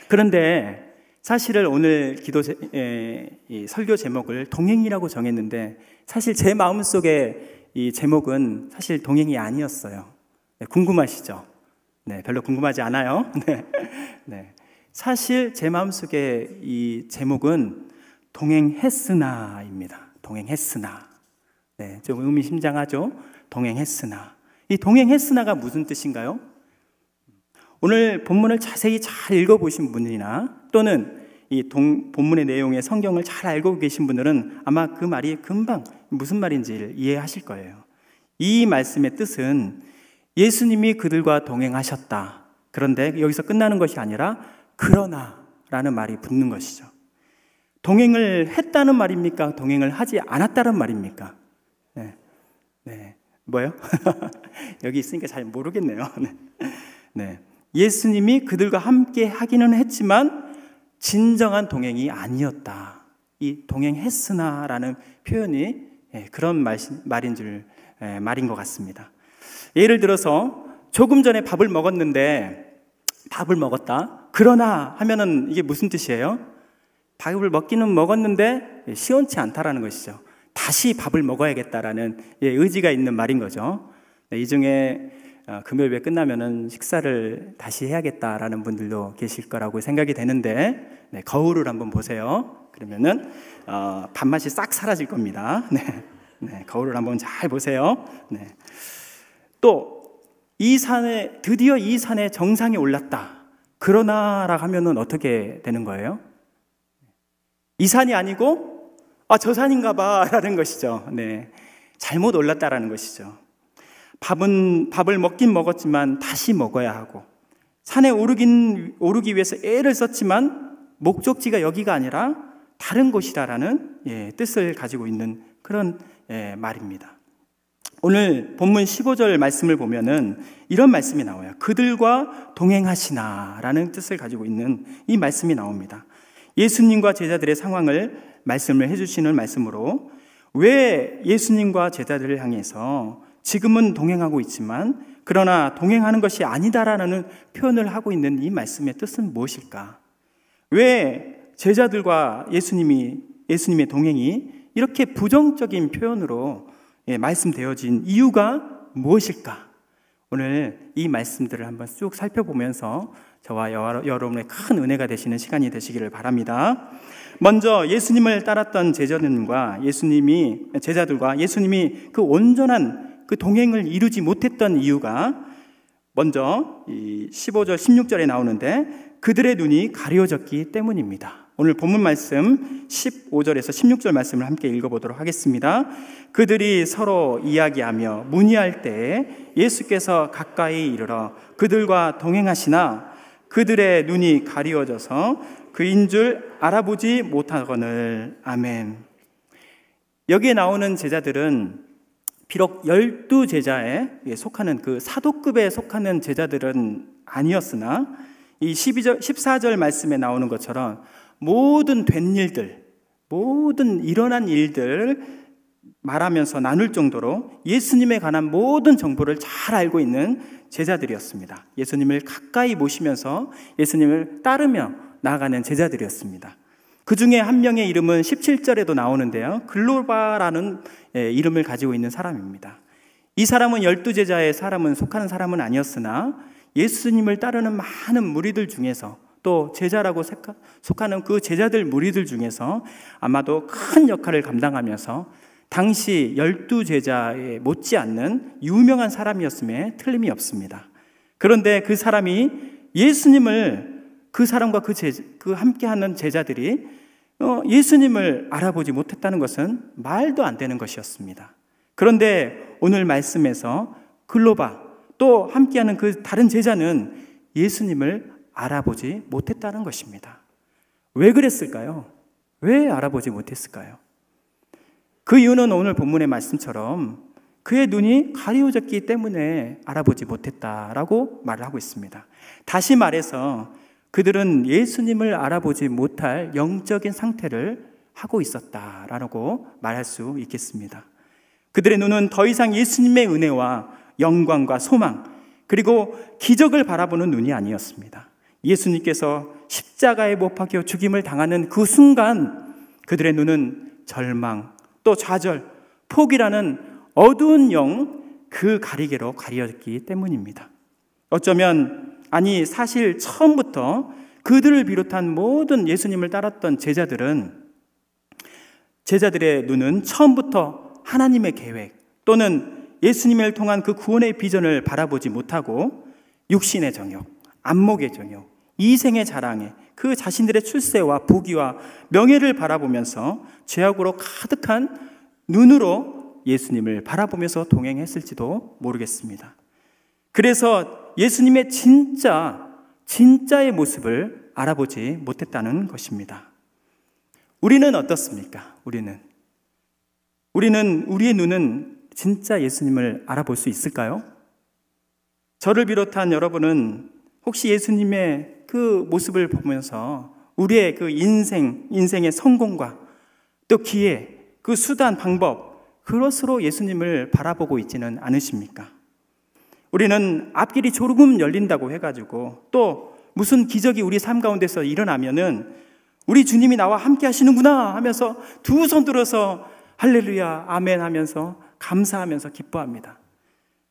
그런데 사실은 오늘 이 설교 제목을 동행이라고 정했는데 사실 제 마음속에 이 제목은 사실 동행이 아니었어요. 네, 궁금하시죠? 네, 별로 궁금하지 않아요? 네. 사실 제 마음속에 이 제목은 동행했으나입니다. 동행했으나. 네, 좀 의미심장하죠? 동행했으나. 이 동행했으나가 무슨 뜻인가요? 오늘 본문을 자세히 잘 읽어보신 분이나 또는 이 본문의 내용의 성경을 잘 알고 계신 분들은 아마 그 말이 금방 무슨 말인지를 이해하실 거예요. 이 말씀의 뜻은 예수님이 그들과 동행하셨다. 그런데 여기서 끝나는 것이 아니라 그러나 라는 말이 붙는 것이죠. 동행을 했다는 말입니까? 동행을 하지 않았다는 말입니까? 네. 뭐요? 여기 있으니까 잘 모르겠네요. 네. 예수님이 그들과 함께 하기는 했지만 진정한 동행이 아니었다. 이 동행했으나라는 표현이 그런 말인 것 같습니다. 예를 들어서 조금 전에 밥을 먹었다. 그러나 하면은 이게 무슨 뜻이에요? 밥을 먹기는 먹었는데 시원치 않다라는 것이죠. 다시 밥을 먹어야겠다라는 의지가 있는 말인 거죠. 이 중에 금요일에 끝나면은 식사를 다시 해야겠다라는 분들도 계실 거라고 생각이 되는데, 거울을 한번 보세요. 그러면은 밥맛이 싹 사라질 겁니다. 네, 거울을 한번 잘 보세요. 네. 또 드디어 이 산에 정상에 올랐다. 그러나라고 하면은 어떻게 되는 거예요? 이 산이 아니고 저 산인가 봐라는 것이죠. 네, 잘못 올랐다라는 것이죠. 밥을 먹긴 먹었지만 다시 먹어야 하고, 산에 오르기 위해서 애를 썼지만 목적지가 여기가 아니라 다른 곳이다라는 뜻을 가지고 있는 그런 말입니다. 오늘 본문 15절 말씀을 보면은 이런 말씀이 나와요. 그들과 동행하시나라는 뜻을 가지고 있는 이 말씀이 나옵니다. 예수님과 제자들의 상황을 말씀을 해주시는 말씀으로, 왜 예수님과 제자들을 향해서 지금은 동행하고 있지만 그러나 동행하는 것이 아니다라는 표현을 하고 있는 이 말씀의 뜻은 무엇일까? 왜 제자들과 예수님의 동행이 이렇게 부정적인 표현으로 말씀되어진 이유가 무엇일까? 오늘 이 말씀들을 한번 쭉 살펴보면서 저와 여러분의 큰 은혜가 되시는 시간이 되시기를 바랍니다. 먼저 예수님을 따랐던 제자들과 예수님이 그 온전한 그 동행을 이루지 못했던 이유가, 먼저 15절 16절에 나오는데 그들의 눈이 가려졌기 때문입니다. 오늘 본문 말씀 15절에서 16절 말씀을 함께 읽어보도록 하겠습니다. 그들이 서로 이야기하며 문의할 때 예수께서 가까이 이르러 그들과 동행하시나 그들의 눈이 가리워져서 그인 줄 알아보지 못하거늘. 아멘. 여기에 나오는 제자들은 비록 12제자에 속하는 그 사도급에 속하는 제자들은 아니었으나 이 14절 말씀에 나오는 것처럼 모든 된 일들, 모든 일어난 일들을 말하면서 나눌 정도로 예수님에 관한 모든 정보를 잘 알고 있는 제자들이었습니다. 예수님을 가까이 모시면서 예수님을 따르며 나아가는 제자들이었습니다. 그 중에 한 명의 이름은 17절에도 나오는데요, 글로바라는 이름을 가지고 있는 사람입니다. 이 사람은 12제자의 속하는 사람은 아니었으나 예수님을 따르는 많은 무리들 중에서, 또 제자라고 속하는 그 제자들 무리들 중에서 아마도 큰 역할을 감당하면서 당시 12제자에 못지않는 유명한 사람이었음에 틀림이 없습니다. 그런데 그 사람이 예수님을, 그 사람과 그 함께하는 제자들이 예수님을 알아보지 못했다는 것은 말도 안 되는 것이었습니다. 그런데 오늘 말씀에서 글로바, 또 함께하는 그 다른 제자는 예수님을 알아보지 못했다는 것입니다. 왜 그랬을까요? 왜 알아보지 못했을까요? 그 이유는 오늘 본문의 말씀처럼 그의 눈이 가리워졌기 때문에 알아보지 못했다라고 말을 하고 있습니다. 다시 말해서 그들은 예수님을 알아보지 못할 영적인 상태를 하고 있었다라고 말할 수 있겠습니다. 그들의 눈은 더 이상 예수님의 은혜와 영광과 소망, 그리고 기적을 바라보는 눈이 아니었습니다. 예수님께서 십자가에 못 박혀 죽임을 당하는 그 순간 그들의 눈은 절망, 또 좌절, 포기라는 어두운 영, 그 가리개로 가려졌기 때문입니다. 어쩌면, 사실 처음부터 그들을 비롯한 모든 예수님을 따랐던 제자들의 눈은 처음부터 하나님의 계획 또는 예수님을 통한 그 구원의 비전을 바라보지 못하고 육신의 정욕, 안목의 정욕, 이생의 자랑에 그 자신들의 출세와 부귀와 명예를 바라보면서 죄악으로 가득한 눈으로 예수님을 바라보면서 동행했을지도 모르겠습니다. 그래서 예수님의 진짜의 모습을 알아보지 못했다는 것입니다. 우리는 어떻습니까? 우리는 우리의 눈은 진짜 예수님을 알아볼 수 있을까요? 저를 비롯한 여러분은 혹시 예수님의 그 모습을 보면서 우리의 그 인생의 성공과 또 기회, 그 수단, 방법, 그것으로 예수님을 바라보고 있지는 않으십니까? 우리는 앞길이 조금 열린다고 해가지고 또 무슨 기적이 우리 삶 가운데서 일어나면은 우리 주님이 나와 함께 하시는구나 하면서 두 손 들어서 할렐루야, 아멘 하면서 감사하면서 기뻐합니다.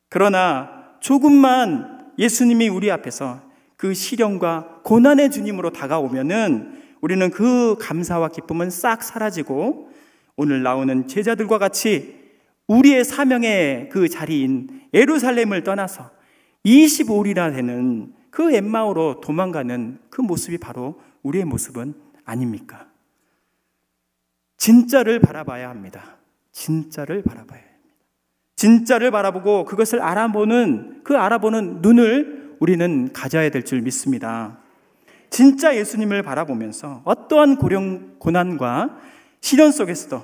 그러나 조금만 예수님이 우리 앞에서 그 시련과 고난의 주님으로 다가오면은 우리는 그 감사와 기쁨은 싹 사라지고 오늘 나오는 제자들과 같이 우리의 사명의 그 자리인 예루살렘을 떠나서 25일이나 되는 그 엠마오로 도망가는 그 모습이 바로 우리의 모습은 아닙니까? 진짜를 바라봐야 합니다. 진짜를 바라봐야 합니다. 진짜를 바라보고 그것을 알아보는 눈을 우리는 가져야 될 줄 믿습니다. 진짜 예수님을 바라보면서 어떠한 고난과 시련 속에서도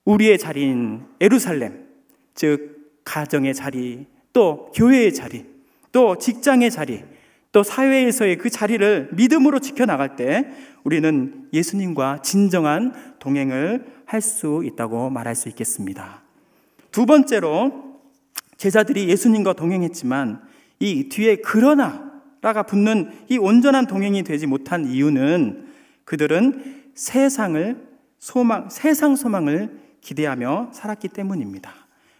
우리의 자리인 예루살렘, 즉 가정의 자리, 또 교회의 자리, 또 직장의 자리, 또 사회에서의 그 자리를 믿음으로 지켜나갈 때 우리는 예수님과 진정한 동행을 할 수 있다고 말할 수 있겠습니다. 두 번째로 제자들이 예수님과 동행했지만 이 뒤에 그러나라가 붙는 이 온전한 동행이 되지 못한 이유는 그들은 세상 소망을 기대하며 살았기 때문입니다.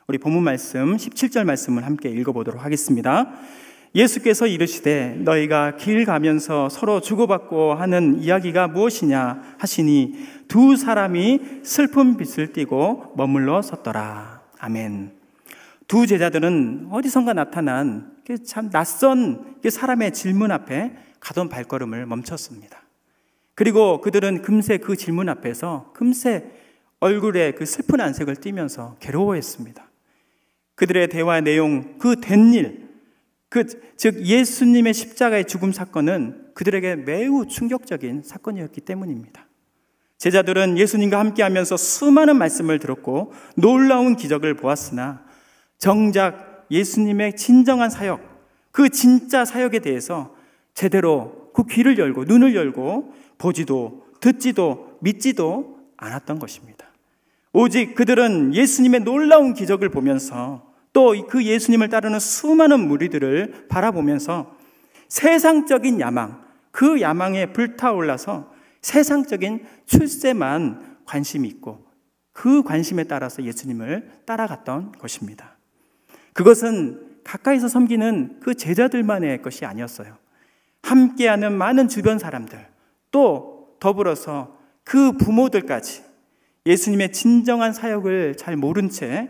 우리 본문 말씀 17절 말씀을 함께 읽어보도록 하겠습니다. 예수께서 이르시되 너희가 길 가면서 서로 주고받고 하는 이야기가 무엇이냐 하시니 두 사람이 슬픈 빛을 띠고 머물러 섰더라. 아멘. 두 제자들은 어디선가 나타난 참 낯선 사람의 질문 앞에 가던 발걸음을 멈췄습니다. 그리고 그들은 금세 그 질문 앞에서 금세 얼굴에 그 슬픈 안색을 띠면서 괴로워했습니다. 그들의 대화의 내용, 그 된 일, 즉 예수님의 십자가의 죽음 사건은 그들에게 매우 충격적인 사건이었기 때문입니다. 제자들은 예수님과 함께하면서 수많은 말씀을 들었고 놀라운 기적을 보았으나 정작 예수님의 진정한 사역, 그 진짜 사역에 대해서 제대로 그 귀를 열고 눈을 열고 보지도 듣지도 믿지도 않았던 것입니다. 오직 그들은 예수님의 놀라운 기적을 보면서 또 그 예수님을 따르는 수많은 무리들을 바라보면서 세상적인 야망, 그 야망에 불타올라서 세상적인 출세만 관심이 있고 그 관심에 따라서 예수님을 따라갔던 것입니다. 그것은 가까이서 섬기는 그 제자들만의 것이 아니었어요. 함께하는 많은 주변 사람들, 또 더불어서 그 부모들까지 예수님의 진정한 사역을 잘 모른 채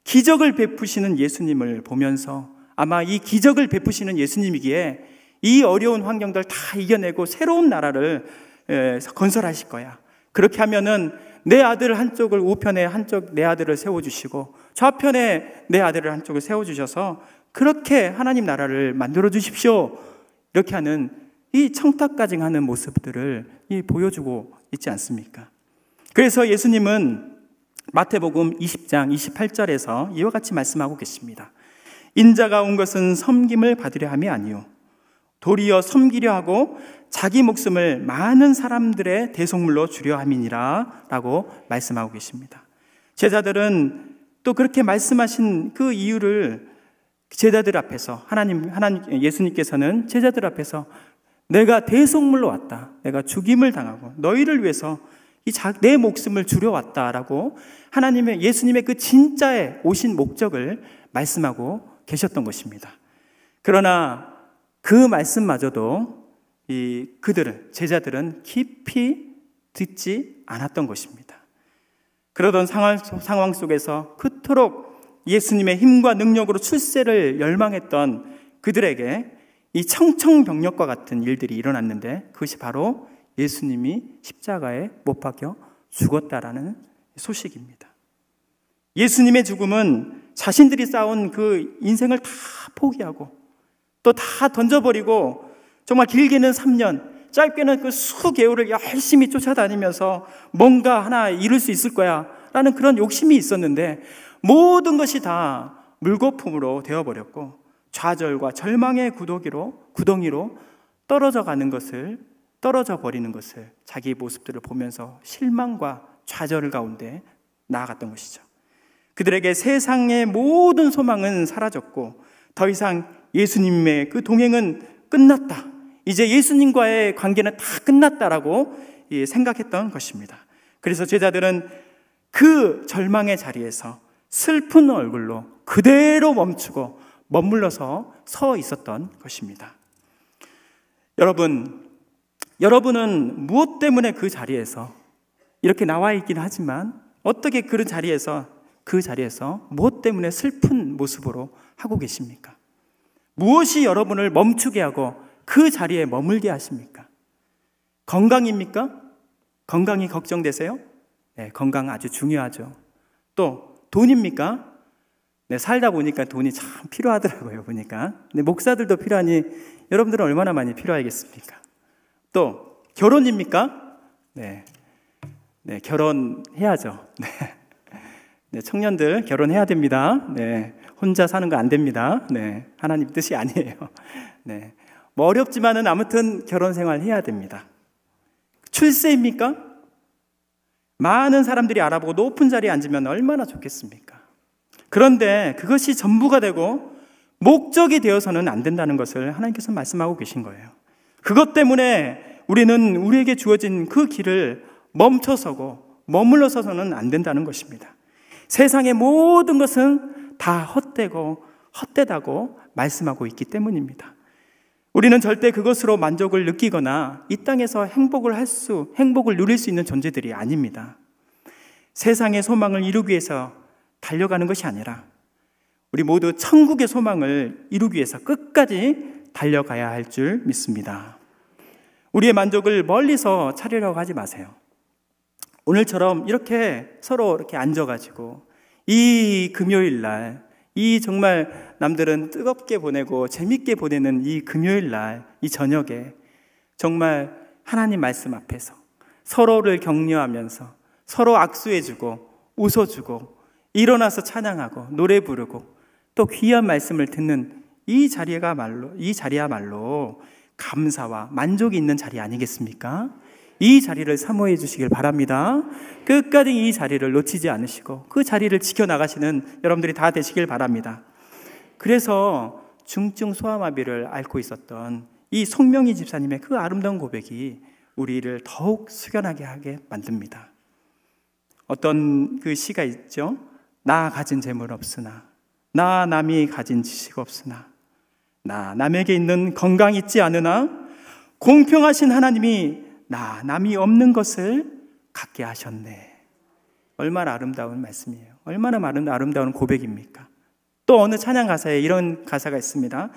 기적을 베푸시는 예수님을 보면서 아마 이 기적을 베푸시는 예수님이기에 이 어려운 환경들 다 이겨내고 새로운 나라를 건설하실 거야. 그렇게 하면은 내 아들 한쪽을 우편에 한쪽 내 아들을 세워주시고 좌편에 내 아들을 한쪽을 세워주셔서 그렇게 하나님 나라를 만들어 주십시오. 이렇게 하는 이 청탁까지 하는 모습들을 보여주고 있지 않습니까? 그래서 예수님은 마태복음 20장 28절에서 이와 같이 말씀하고 계십니다. 인자가 온 것은 섬김을 받으려 함이 아니요 도리어 섬기려 하고 자기 목숨을 많은 사람들의 대속물로 주려 함이니라 라고 말씀하고 계십니다. 제자들은 또 그렇게 말씀하신 그 이유를 제자들 앞에서 예수님께서는 제자들 앞에서 내가 대속물로 왔다, 내가 죽임을 당하고 너희를 위해서 내 목숨을 주려 왔다라고 예수님의 그 진짜의 오신 목적을 말씀하고 계셨던 것입니다. 그러나 그 말씀마저도 제자들은 깊이 듣지 않았던 것입니다. 그러던 상황 속에서 그토록 예수님의 힘과 능력으로 출세를 열망했던 그들에게 이 청청병력과 같은 일들이 일어났는데 그것이 바로 예수님이 십자가에 못 박혀 죽었다라는 소식입니다. 예수님의 죽음은 자신들이 쌓은 그 인생을 다 포기하고 또 다 던져버리고 정말 길게는 3년, 짧게는 그 수개월을 열심히 쫓아다니면서 뭔가 하나 이룰 수 있을 거야 라는 그런 욕심이 있었는데 모든 것이 다 물거품으로 되어버렸고 좌절과 절망의 구덩이로 떨어져 버리는 것을 자기 모습들을 보면서 실망과 좌절 가운데 나아갔던 것이죠. 그들에게 세상의 모든 소망은 사라졌고 더 이상 예수님의 그 동행은 끝났다. 이제 예수님과의 관계는 다 끝났다라고 생각했던 것입니다. 그래서 제자들은 그 절망의 자리에서 슬픈 얼굴로 그대로 멈추고 머물러서 서 있었던 것입니다. 여러분은 무엇 때문에 그 자리에서 이렇게 나와 있긴 하지만 어떻게 그 자리에서 무엇 때문에 슬픈 모습으로 하고 계십니까? 무엇이 여러분을 멈추게 하고 그 자리에 머물게 하십니까? 건강입니까? 건강이 걱정되세요? 네, 건강 아주 중요하죠. 또 돈입니까? 네, 살다 보니까 돈이 참 필요하더라고요, 보니까. 네, 목사들도 필요하니 여러분들은 얼마나 많이 필요하겠습니까? 또 결혼입니까? 네, 결혼해야죠. 네, 청년들 결혼해야 됩니다. 네, 혼자 사는 거 안 됩니다. 네, 하나님 뜻이 아니에요. 네, 뭐 어렵지만은 아무튼 결혼 생활 해야 됩니다. 출세입니까? 많은 사람들이 알아보고 높은 자리에 앉으면 얼마나 좋겠습니까? 그런데 그것이 전부가 되고 목적이 되어서는 안 된다는 것을 하나님께서 말씀하고 계신 거예요. 그것 때문에 우리는 우리에게 주어진 그 길을 멈춰서고 머물러 서서는 안 된다는 것입니다. 세상의 모든 것은 다 헛되고 헛되다고 말씀하고 있기 때문입니다. 우리는 절대 그것으로 만족을 느끼거나 이 땅에서 행복을 누릴 수 있는 존재들이 아닙니다. 세상의 소망을 이루기 위해서 달려가는 것이 아니라 우리 모두 천국의 소망을 이루기 위해서 끝까지 달려가야 할 줄 믿습니다. 우리의 만족을 멀리서 찾으려고 하지 마세요. 오늘처럼 이렇게 서로 이렇게 앉아가지고 이 금요일 날, 이 정말 남들은 뜨겁게 보내고 재밌게 보내는 이 금요일 날, 이 저녁에 정말 하나님 말씀 앞에서 서로를 격려하면서 서로 악수해주고 웃어주고 일어나서 찬양하고 노래 부르고 또 귀한 말씀을 듣는 이 자리야말로 감사와 만족이 있는 자리 아니겠습니까? 이 자리를 사모해 주시길 바랍니다. 끝까지 이 자리를 놓치지 않으시고 그 자리를 지켜나가시는 여러분들이 다 되시길 바랍니다. 그래서 중증 소아마비를 앓고 있었던 이 송명희 집사님의 그 아름다운 고백이 우리를 더욱 숙연하게 하게 만듭니다. 어떤 그 시가 있죠. 나 가진 재물 없으나, 나 남이 가진 지식 없으나, 나 남에게 있는 건강 있지 않으나 공평하신 하나님이 나 남이 없는 것을 갖게 하셨네. 얼마나 아름다운 말씀이에요. 얼마나 아름다운 고백입니까? 또 어느 찬양 가사에 이런 가사가 있습니다.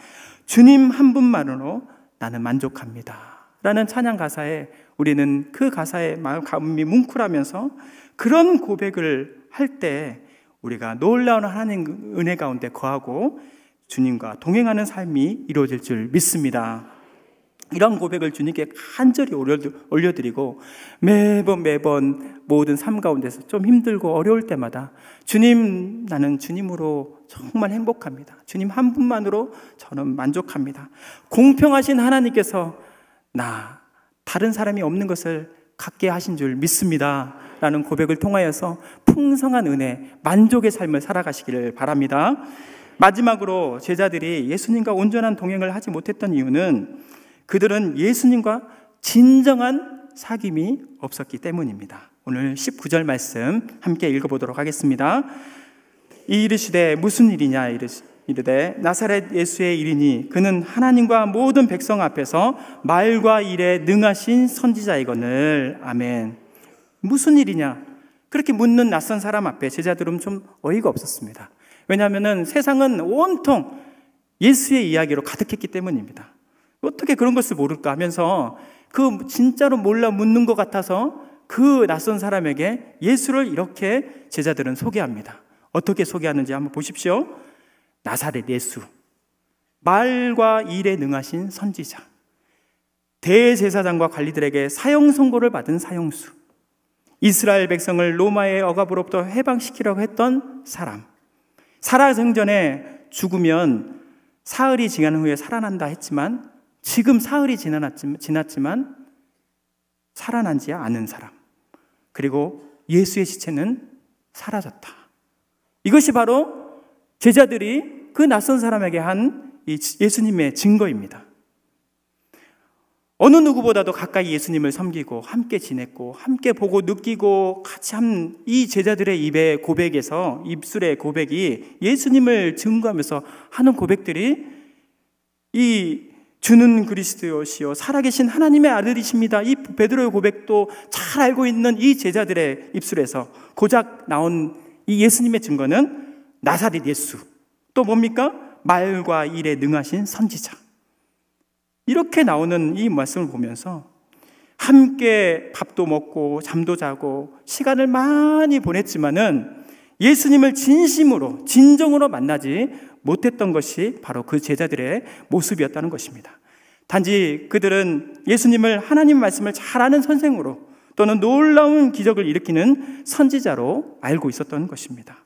주님 한 분만으로 나는 만족합니다 라는 찬양 가사에 우리는 그 가사에 마음이 뭉클하면서 그런 고백을 할 때 우리가 놀라운 하나님 은혜 가운데 거하고 주님과 동행하는 삶이 이루어질 줄 믿습니다. 이런 고백을 주님께 간절히 올려드리고 매번 모든 삶 가운데서 좀 힘들고 어려울 때마다 주님, 나는 주님으로 정말 행복합니다. 주님 한 분만으로 저는 만족합니다. 공평하신 하나님께서 다른 사람이 없는 것을 갖게 하신 줄 믿습니다 라는 고백을 통하여서 풍성한 은혜, 만족의 삶을 살아가시기를 바랍니다. 마지막으로 제자들이 예수님과 온전한 동행을 하지 못했던 이유는 그들은 예수님과 진정한 사귐이 없었기 때문입니다. 오늘 19절 말씀 함께 읽어보도록 하겠습니다. 이르시되 무슨 일이냐 이르되 나사렛 예수의 일이니 그는 하나님과 모든 백성 앞에서 말과 일에 능하신 선지자이거늘. 아멘. 무슨 일이냐? 그렇게 묻는 낯선 사람 앞에 제자들은 좀 어이가 없었습니다. 왜냐하면 세상은 온통 예수의 이야기로 가득했기 때문입니다. 어떻게 그런 것을 모를까 하면서 그 진짜로 몰라 묻는 것 같아서 그 낯선 사람에게 예수를 이렇게 제자들은 소개합니다. 어떻게 소개하는지 한번 보십시오. 나사렛 예수, 말과 일에 능하신 선지자, 대제사장과 관리들에게 사형 선고를 받은 사형수, 이스라엘 백성을 로마의 억압으로부터 해방시키려고 했던 사람, 살아생전에 죽으면 사흘이 지난 후에 살아난다 했지만 지금 사흘이 지났지만 살아나지 않은 사람, 그리고 예수의 시체는 사라졌다. 이것이 바로 제자들이 그 낯선 사람에게 한 예수님의 증거입니다. 어느 누구보다도 가까이 예수님을 섬기고 함께 지냈고 함께 보고 느끼고 같이 한 이 제자들의 입술의 고백이 예수님을 증거하면서 하는 고백들이 이 주는 그리스도시요 살아계신 하나님의 아들이십니다. 이 베드로의 고백도 잘 알고 있는 이 제자들의 입술에서 고작 나온 이 예수님의 증거는 나사렛 예수, 또 뭡니까? 말과 일에 능하신 선지자. 이렇게 나오는 이 말씀을 보면서 함께 밥도 먹고 잠도 자고 시간을 많이 보냈지만은 예수님을 진심으로 진정으로 만나지 못했던 것이 바로 그 제자들의 모습이었다는 것입니다. 단지 그들은 예수님을 하나님 말씀을 잘 아는 선생으로 또는 놀라운 기적을 일으키는 선지자로 알고 있었던 것입니다.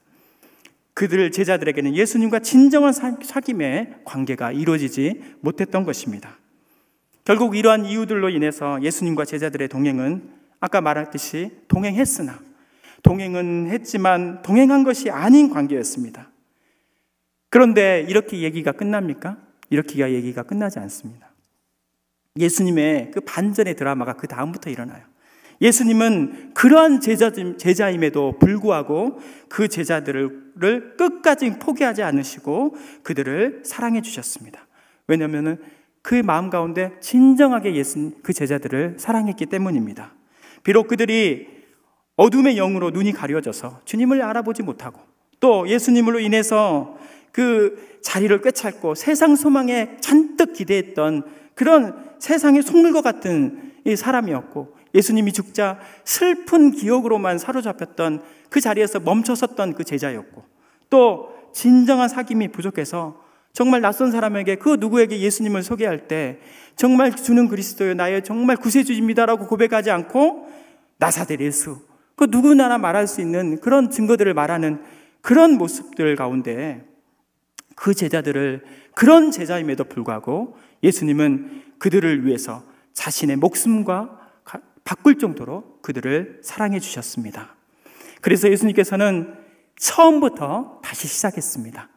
그들 제자들에게는 예수님과 진정한 사귐의 관계가 이루어지지 못했던 것입니다. 결국 이러한 이유들로 인해서 예수님과 제자들의 동행은 아까 말했듯이 동행했으나 동행은 했지만 동행한 것이 아닌 관계였습니다. 그런데 이렇게 얘기가 끝납니까? 이렇게 얘기가 끝나지 않습니다. 예수님의 그 반전의 드라마가 그 다음부터 일어나요. 예수님은 그러한 제자임에도 불구하고 그 제자들을 끝까지 포기하지 않으시고 그들을 사랑해 주셨습니다. 왜냐하면 그 마음 가운데 진정하게 그 제자들을 사랑했기 때문입니다. 비록 그들이 어둠의 영으로 눈이 가려져서 주님을 알아보지 못하고 또 예수님으로 인해서 그 자리를 꿰찼고 세상 소망에 잔뜩 기대했던 그런 세상의 속물과 같은 이 사람이었고 예수님이 죽자 슬픈 기억으로만 사로잡혔던 그 자리에서 멈춰섰던 그 제자였고 또 진정한 사귐이 부족해서 정말 낯선 사람에게 그 누구에게 예수님을 소개할 때 정말 주는 그리스도요 나의 정말 구세주입니다라고 고백하지 않고 나사렛 예수 그 누구나 말할 수 있는 그런 증거들을 말하는 그런 모습들 가운데 그 제자들을 그런 제자임에도 불구하고 예수님은 그들을 위해서 자신의 목숨과 바꿀 정도로 그들을 사랑해 주셨습니다. 그래서 예수님께서는 처음부터 다시 시작했습니다.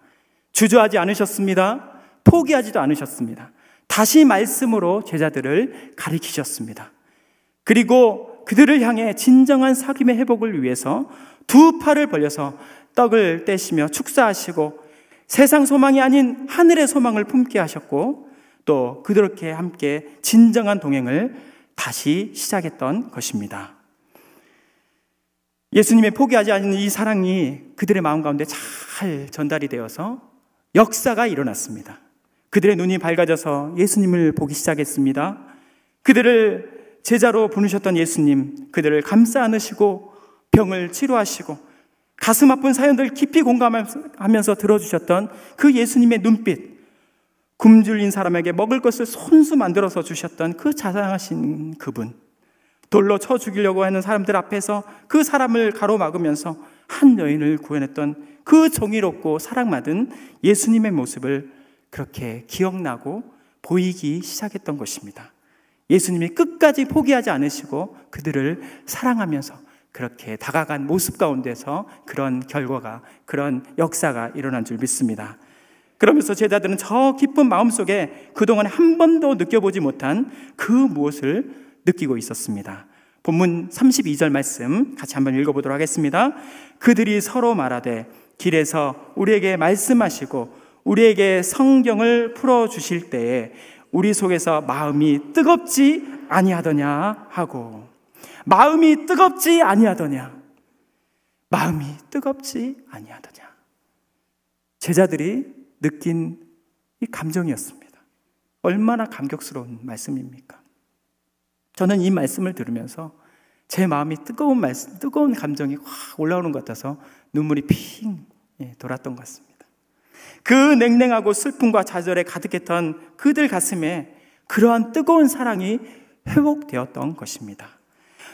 주저하지 않으셨습니다. 포기하지도 않으셨습니다. 다시 말씀으로 제자들을 가리키셨습니다. 그리고 그들을 향해 진정한 사귐의 회복을 위해서 두 팔을 벌려서 떡을 떼시며 축사하시고 세상 소망이 아닌 하늘의 소망을 품게 하셨고 또 그들께 함께 진정한 동행을 다시 시작했던 것입니다. 예수님의 포기하지 않는 이 사랑이 그들의 마음 가운데 잘 전달이 되어서 역사가 일어났습니다. 그들의 눈이 밝아져서 예수님을 보기 시작했습니다. 그들을 제자로 부르셨던 예수님, 그들을 감싸 안으시고 병을 치료하시고 가슴 아픈 사연들 깊이 공감하면서 들어주셨던 그 예수님의 눈빛, 굶주린 사람에게 먹을 것을 손수 만들어서 주셨던 그 자상하신 그분, 돌로 쳐 죽이려고 하는 사람들 앞에서 그 사람을 가로막으면서 한 여인을 구원했던 그 정의롭고 사랑받은 예수님의 모습을 그렇게 기억나고 보이기 시작했던 것입니다. 예수님이 끝까지 포기하지 않으시고 그들을 사랑하면서 그렇게 다가간 모습 가운데서 그런 결과가, 그런 역사가 일어난 줄 믿습니다. 그러면서 제자들은 저 기쁜 마음속에 그동안에 한 번도 느껴보지 못한 그 무엇을 느끼고 있었습니다. 본문 32절 말씀 같이 한번 읽어보도록 하겠습니다. 그들이 서로 말하되 길에서 우리에게 말씀하시고 우리에게 성경을 풀어주실 때에 우리 속에서 마음이 뜨겁지 아니하더냐 하고, 마음이 뜨겁지 아니하더냐, 마음이 뜨겁지 아니하더냐. 제자들이 느낀 이 감정이었습니다. 얼마나 감격스러운 말씀입니까? 저는 이 말씀을 들으면서 제 마음이 뜨거운 감정이 확 올라오는 것 같아서 눈물이 핑 돌았던 것 같습니다. 그 냉랭하고 슬픔과 좌절에 가득했던 그들 가슴에 그러한 뜨거운 사랑이 회복되었던 것입니다.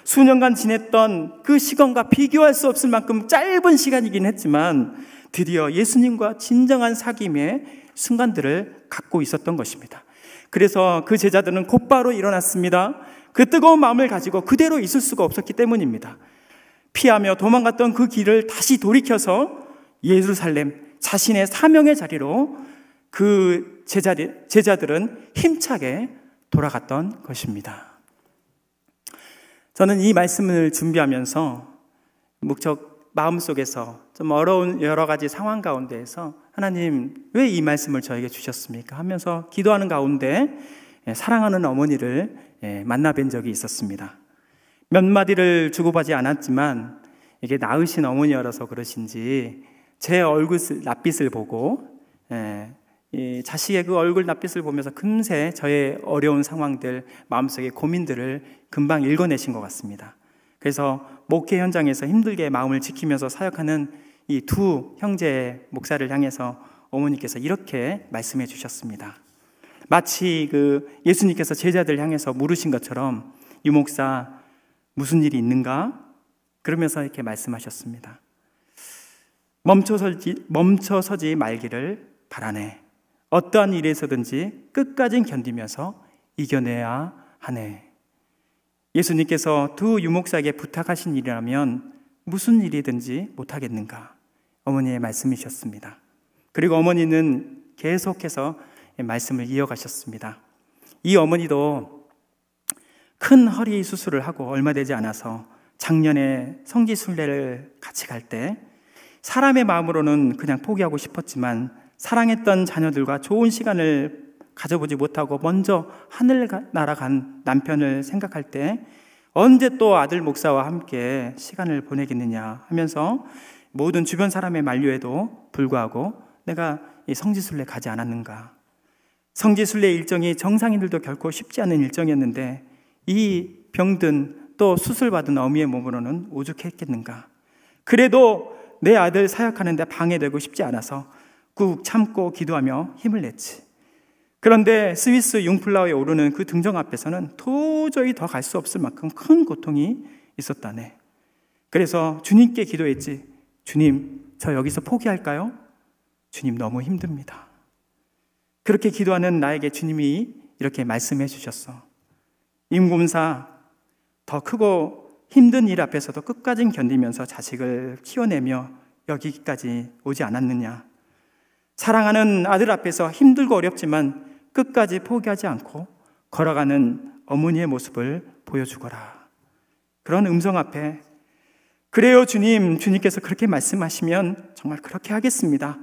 수년간 지냈던 그 시간과 비교할 수 없을 만큼 짧은 시간이긴 했지만 드디어 예수님과 진정한 사귐의 순간들을 갖고 있었던 것입니다. 그래서 그 제자들은 곧바로 일어났습니다. 그 뜨거운 마음을 가지고 그대로 있을 수가 없었기 때문입니다. 피하며 도망갔던 그 길을 다시 돌이켜서 예루살렘 자신의 사명의 자리로 그 제자들은 힘차게 돌아갔던 것입니다. 저는 이 말씀을 준비하면서 무척 마음속에서 좀 어려운 여러 가지 상황 가운데에서 하나님 왜 이 말씀을 저에게 주셨습니까? 하면서 기도하는 가운데 사랑하는 어머니를 만나뵌 적이 있었습니다. 몇 마디를 주고받지 않았지만 이게 낳으신 어머니여서 그러신지 제 얼굴 낯빛을 보고 자식의 그 얼굴 낯빛을 보면서 금세 저의 어려운 상황들, 마음속의 고민들을 금방 읽어내신 것 같습니다. 그래서 목회 현장에서 힘들게 마음을 지키면서 사역하는 이 두 형제 목사를 향해서 어머니께서 이렇게 말씀해 주셨습니다. 마치 그 예수님께서 제자들 향해서 물으신 것처럼 유 목사 무슨 일이 있는가? 그러면서 이렇게 말씀하셨습니다. 멈춰서지 말기를 바라네. 어떠한 일에서든지 끝까지 견디면서 이겨내야 하네. 예수님께서 두 유목사에게 부탁하신 일이라면 무슨 일이든지 못하겠는가? 어머니의 말씀이셨습니다. 그리고 어머니는 계속해서 말씀을 이어가셨습니다. 이 어머니도 큰 허리 수술을 하고 얼마 되지 않아서 작년에 성지순례를 같이 갈 때 사람의 마음으로는 그냥 포기하고 싶었지만 사랑했던 자녀들과 좋은 시간을 가져보지 못하고 먼저 하늘 날아간 남편을 생각할 때 언제 또 아들 목사와 함께 시간을 보내겠느냐 하면서 모든 주변 사람의 만류에도 불구하고 내가 이 성지순례 가지 않았는가. 성지순례 일정이 정상인들도 결코 쉽지 않은 일정이었는데 이 병든 또 수술받은 어미의 몸으로는 오죽했겠는가. 그래도 내 아들 사역하는데 방해되고 싶지 않아서 꾹 참고 기도하며 힘을 냈지. 그런데 스위스 융플라우에 오르는 그 등정 앞에서는 도저히 더 갈 수 없을 만큼 큰 고통이 있었다네. 그래서 주님께 기도했지. 주님, 저 여기서 포기할까요? 주님, 너무 힘듭니다. 그렇게 기도하는 나에게 주님이 이렇게 말씀해 주셨어. 임금사, 더 크고 힘든 일 앞에서도 끝까지 견디면서 자식을 키워내며 여기까지 오지 않았느냐. 사랑하는 아들 앞에서 힘들고 어렵지만 끝까지 포기하지 않고 걸어가는 어머니의 모습을 보여주거라. 그런 음성 앞에 그래요 주님, 주님께서 그렇게 말씀하시면 정말 그렇게 하겠습니다.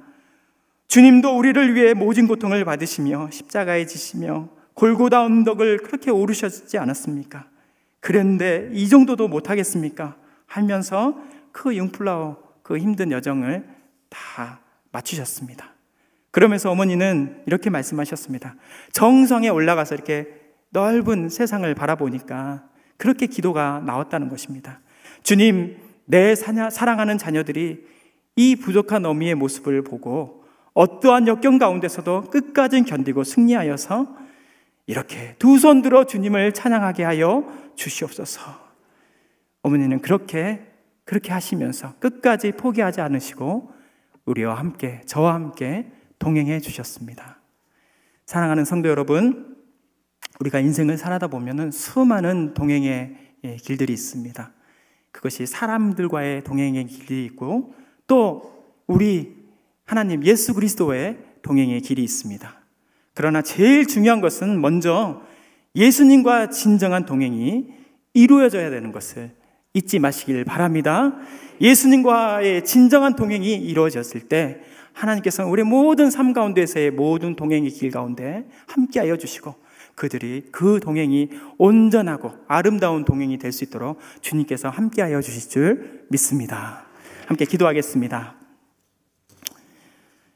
주님도 우리를 위해 모진 고통을 받으시며 십자가에 지시며 골고다 언덕을 그렇게 오르셨지 않았습니까? 그런데 이 정도도 못하겠습니까? 하면서 그 융플라우 그 힘든 여정을 다 마치셨습니다. 그러면서 어머니는 이렇게 말씀하셨습니다. 정성에 올라가서 이렇게 넓은 세상을 바라보니까 그렇게 기도가 나왔다는 것입니다. 주님, 내 사랑하는 자녀들이 이 부족한 어미의 모습을 보고 어떠한 역경 가운데서도 끝까지 견디고 승리하여서 이렇게 두 손 들어 주님을 찬양하게 하여 주시옵소서. 어머니는 그렇게 하시면서 끝까지 포기하지 않으시고 우리와 함께, 저와 함께 동행해 주셨습니다. 사랑하는 성도 여러분, 우리가 인생을 살아다 보면은 수많은 동행의 길들이 있습니다. 그것이 사람들과의 동행의 길이 있고 또 우리 하나님 예수 그리스도의 동행의 길이 있습니다. 그러나 제일 중요한 것은 먼저 예수님과 진정한 동행이 이루어져야 되는 것을 잊지 마시길 바랍니다. 예수님과의 진정한 동행이 이루어졌을 때 하나님께서는 우리 모든 삶 가운데서의 모든 동행의 길 가운데 함께하여 주시고 그들이 그 동행이 온전하고 아름다운 동행이 될 수 있도록 주님께서 함께하여 주실 줄 믿습니다. 함께 기도하겠습니다.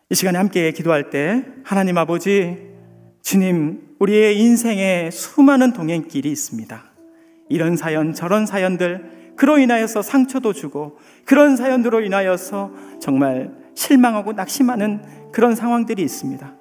이 시간에 함께 기도할 때 하나님 아버지, 주님, 우리의 인생에 수많은 동행길이 있습니다. 이런 사연 저런 사연들, 그로 인하여서 상처도 주고 그런 사연들로 인하여서 정말 실망하고 낙심하는 그런 상황들이 있습니다.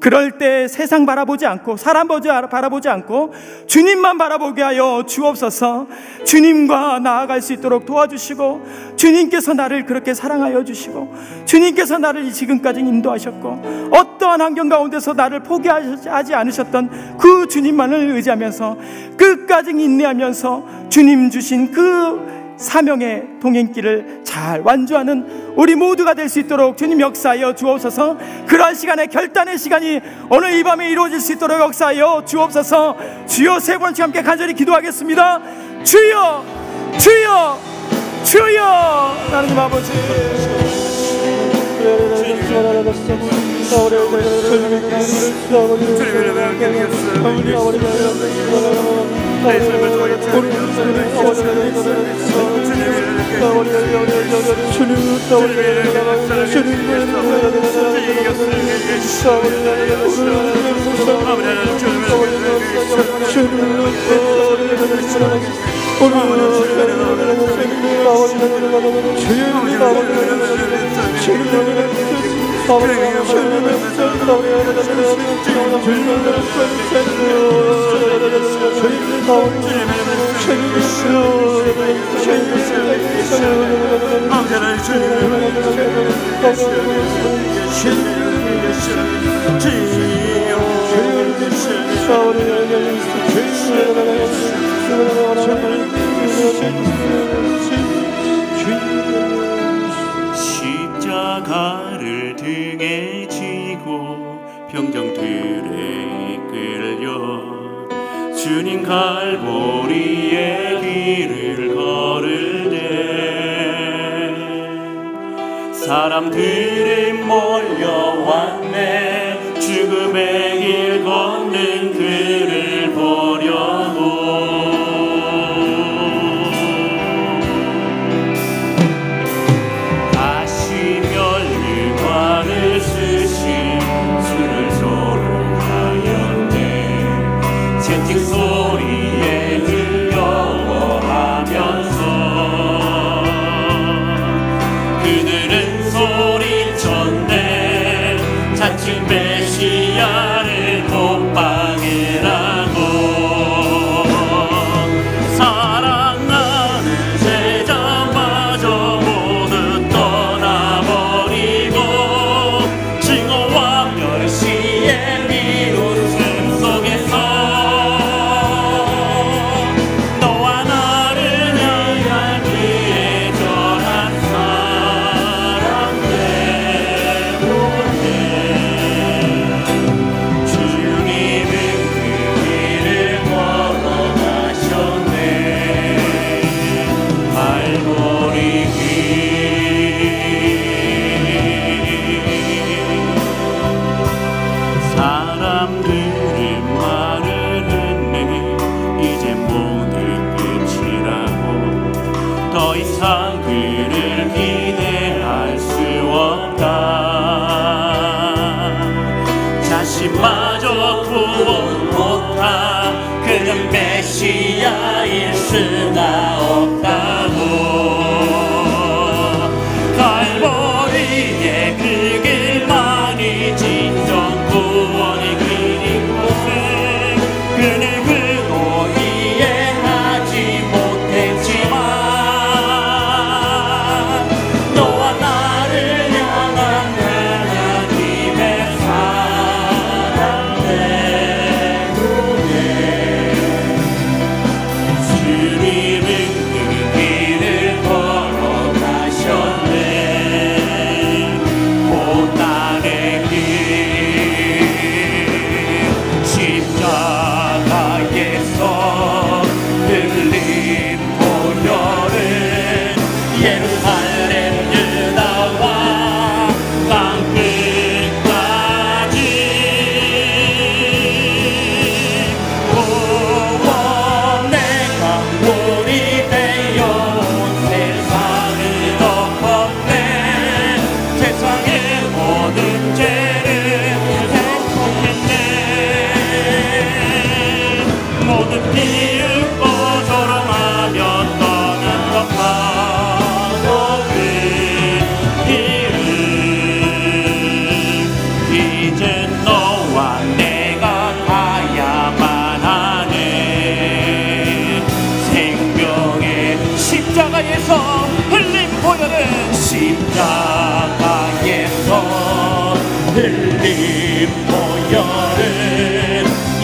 그럴 때 세상 바라보지 않고 사람 바라보지 않고 주님만 바라보게 하여 주옵소서. 주님과 나아갈 수 있도록 도와주시고 주님께서 나를 그렇게 사랑하여 주시고 주님께서 나를 지금까지 인도하셨고 어떠한 환경 가운데서 나를 포기하지 않으셨던 그 주님만을 의지하면서 끝까지 인내하면서 주님 주신 그 사명의 동행길을 잘 완주하는 우리 모두가 될 수 있도록 주님 역사하여 주옵소서. 그러한 시간에 결단의 시간이 오늘 이 밤에 이루어질 수 있도록 역사하여 주옵소서. 주여, 세 번째 함께 간절히 기도하겠습니다. 주여, 주여, 주여. 하나님 아버지, 십자가를 등에 지고 병정들에 이끌려 주님 갈보리의 길을 걸을 때 사람들이 몰려왔네. 죽음의 길 걷는 그를 보려고. 다시 멸류관을 쓰신 주를 소롱하였네. 채찍 소리에 흥겨워하면서 그들은 소리쳤네. 자칭 메시아를 못박으라고. 사랑하는 제자마저 모두 떠나버리고 증오와 멸시의 비웃음 속에서 너와 나를 향한 그의 절한 사랑 때문에 주님은 그 길을 걸어가셨네. 갈보리 길. 사람들은 말을 했네. 이제 모두 끝이라고. 더 이상 그를 기대할 수 없다. 자신마저 구원 못한 그는 메시아일 수가 없다고. 갈보리의 그 길만이 진정 구원의 길인 곳은 그는 그도 이해하지 못했지만 너와 나를 향한 하나님의 사랑 때문에 주님은 그 길을 걸어가셨네. 고난의 길. 십자가에서 흘린 보혈은 예루살렘 유다와 땅끝까지 구원의 강물이 되어 온 세상을 덮었네. 세상의 모든 죄를 회복했네. 모든 비웃고 조롱하며 떠난 것마저 그 길을 이제 너와 내가 가야만 하네. 생명의 십자가에서 흘린 보혈은 십자가에서 흘린 보혈은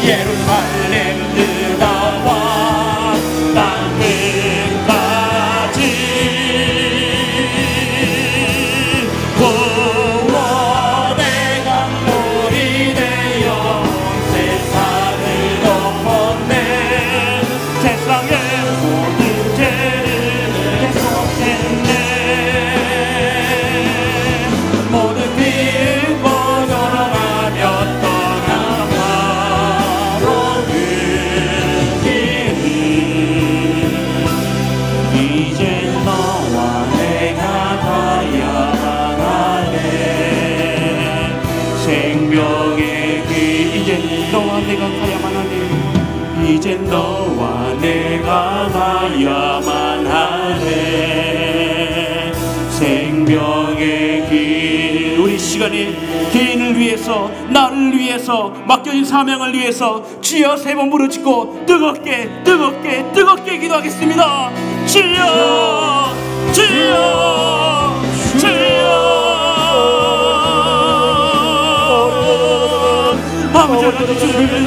예루살렘 유다와 땅끝까지 구원의 강물이 되어 온 세상을 덮었네. 세상의 모든 죄를 회복했네. 모든 비웃고 조롱하며 내가 가야만 하네. 이젠 너와 내가 가야만 하네. 생명의 길, 우리 시간이 개인을 위해서, 나를 위해서, 맡겨진 사명을 위해서 주여 세 번 부르짖고 뜨겁게 뜨겁게 뜨겁게 기도하겠습니다. 주여 주여 주여. 아버지 하나님 주님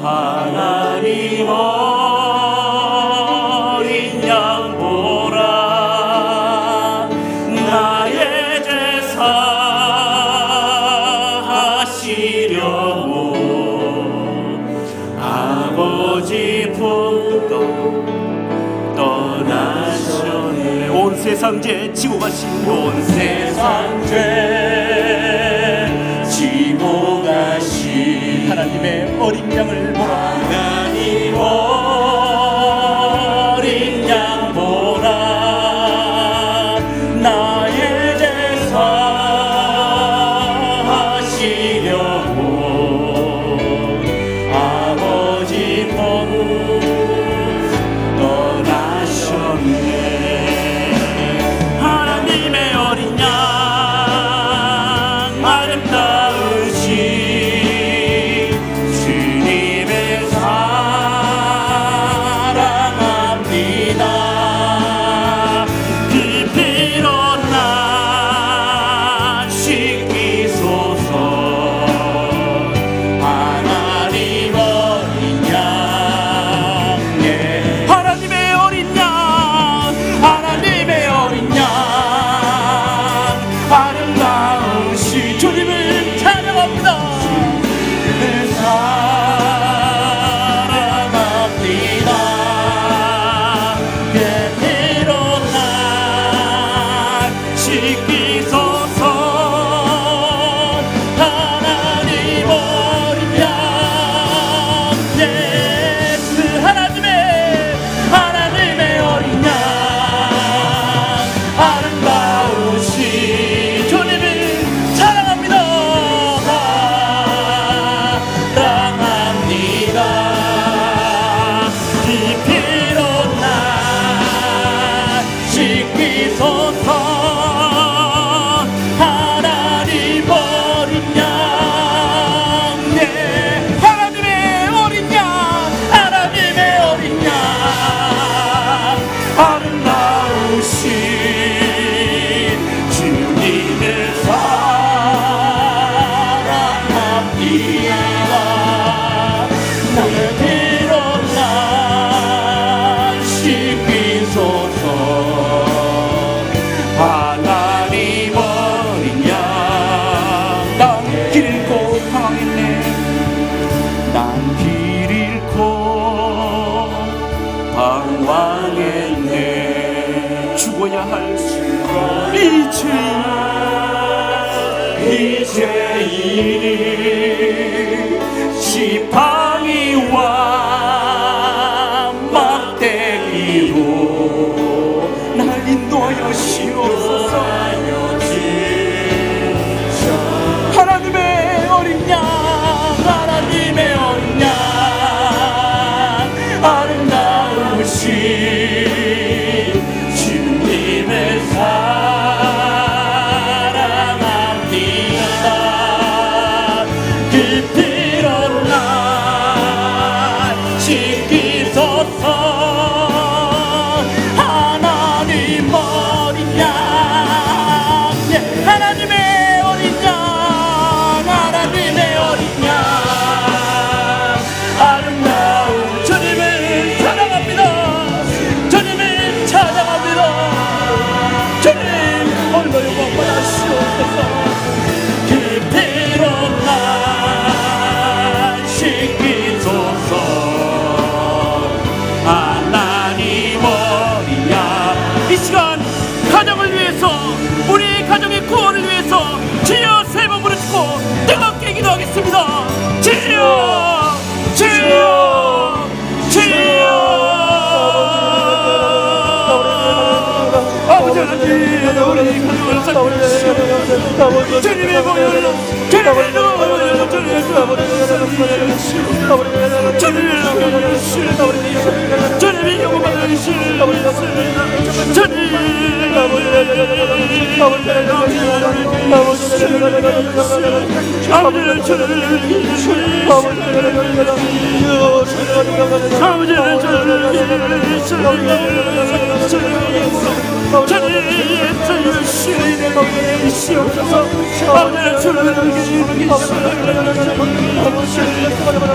하나님 어린 양 보라 나의 제사 하시려고 아버지 품도 떠나셨네. 온 세상 죄 지고 가신 온 세상 죄 지고 가신 하나님의 어린 양을 보라. 하나님 어린 양 보라 나의 제사 하시려고 아버지 본 떠나셨네. 하나님의 어린 양 아름다우신 주님의 사랑합니다. 그 피로 나 씻기소서. 하나님 어린 양 하나님의 어린 양 하나님의 어린 양 아름다우신 주님을 찬양합니다. 주님을 사랑합니다. 그 피로 날 씻기소서. 하나님 어린 양 예수 하나님의 어린 양 아름다우신 주님을 사랑합니다. 사랑합니다. 이 피로 날 씻기소서. 하나님 어린 양 예 하나님의 어린 양 하나님의 어린 양 아름다우신 주님을 사랑합니다. 나의 피로 날 씻기소서. 하나님 어린 양 난 길 잃고 방황했네. 난 길 잃고 방황했네. 죽어야 할 이 죄인이 지팡이와 막대기로 날 인도하여 시옵소서. 하나님의 어린 양 하나님의 어린 양 아름다우신 주님의 사랑합니다. 그 피로 날 씻기소서. 하나님 어린 양 예, 하나님의 어린 양 하나님의 어린 양 아름다운 주님을 사랑합니다. 주님을 찬양합니다. 주님 오늘도 영광 받으시옵소서. 그 피로 날 씻기소서. 하나님 어린 양 이 시간 가정을 위해서 우리 가정의 구원을 위해서 주여 세 번 부르짖고 뜨겁게 기도하겠습니다. 주여 주여 주여 아버지 하나님 우리 가정을 살려주시옵소서. 주님의 보혈로 주님의 보혈로 주님의 주님의 영광 받으시옵소서. 주님 아버지는 저를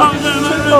아버지는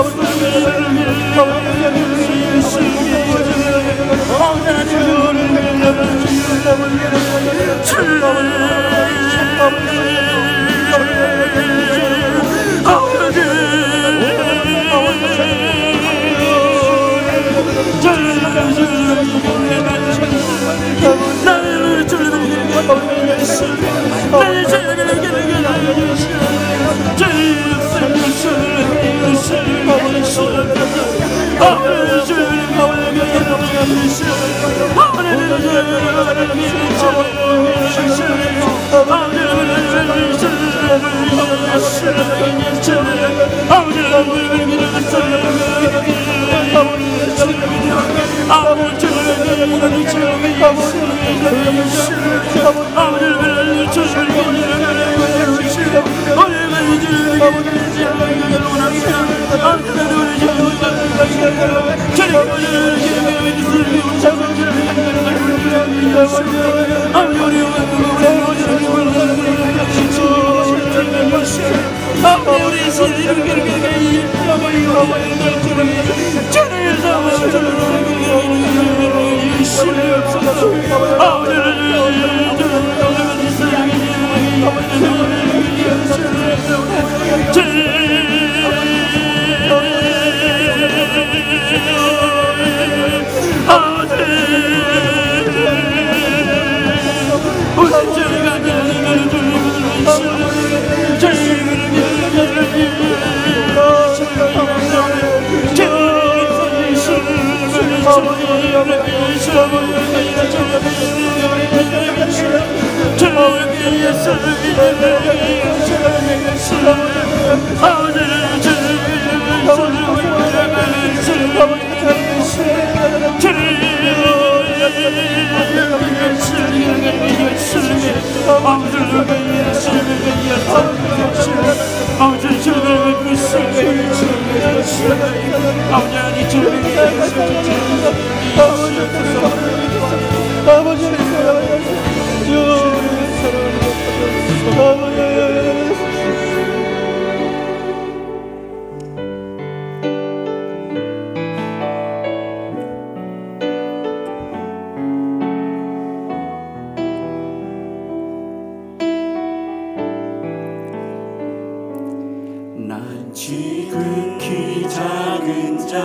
난 지극히 작은 자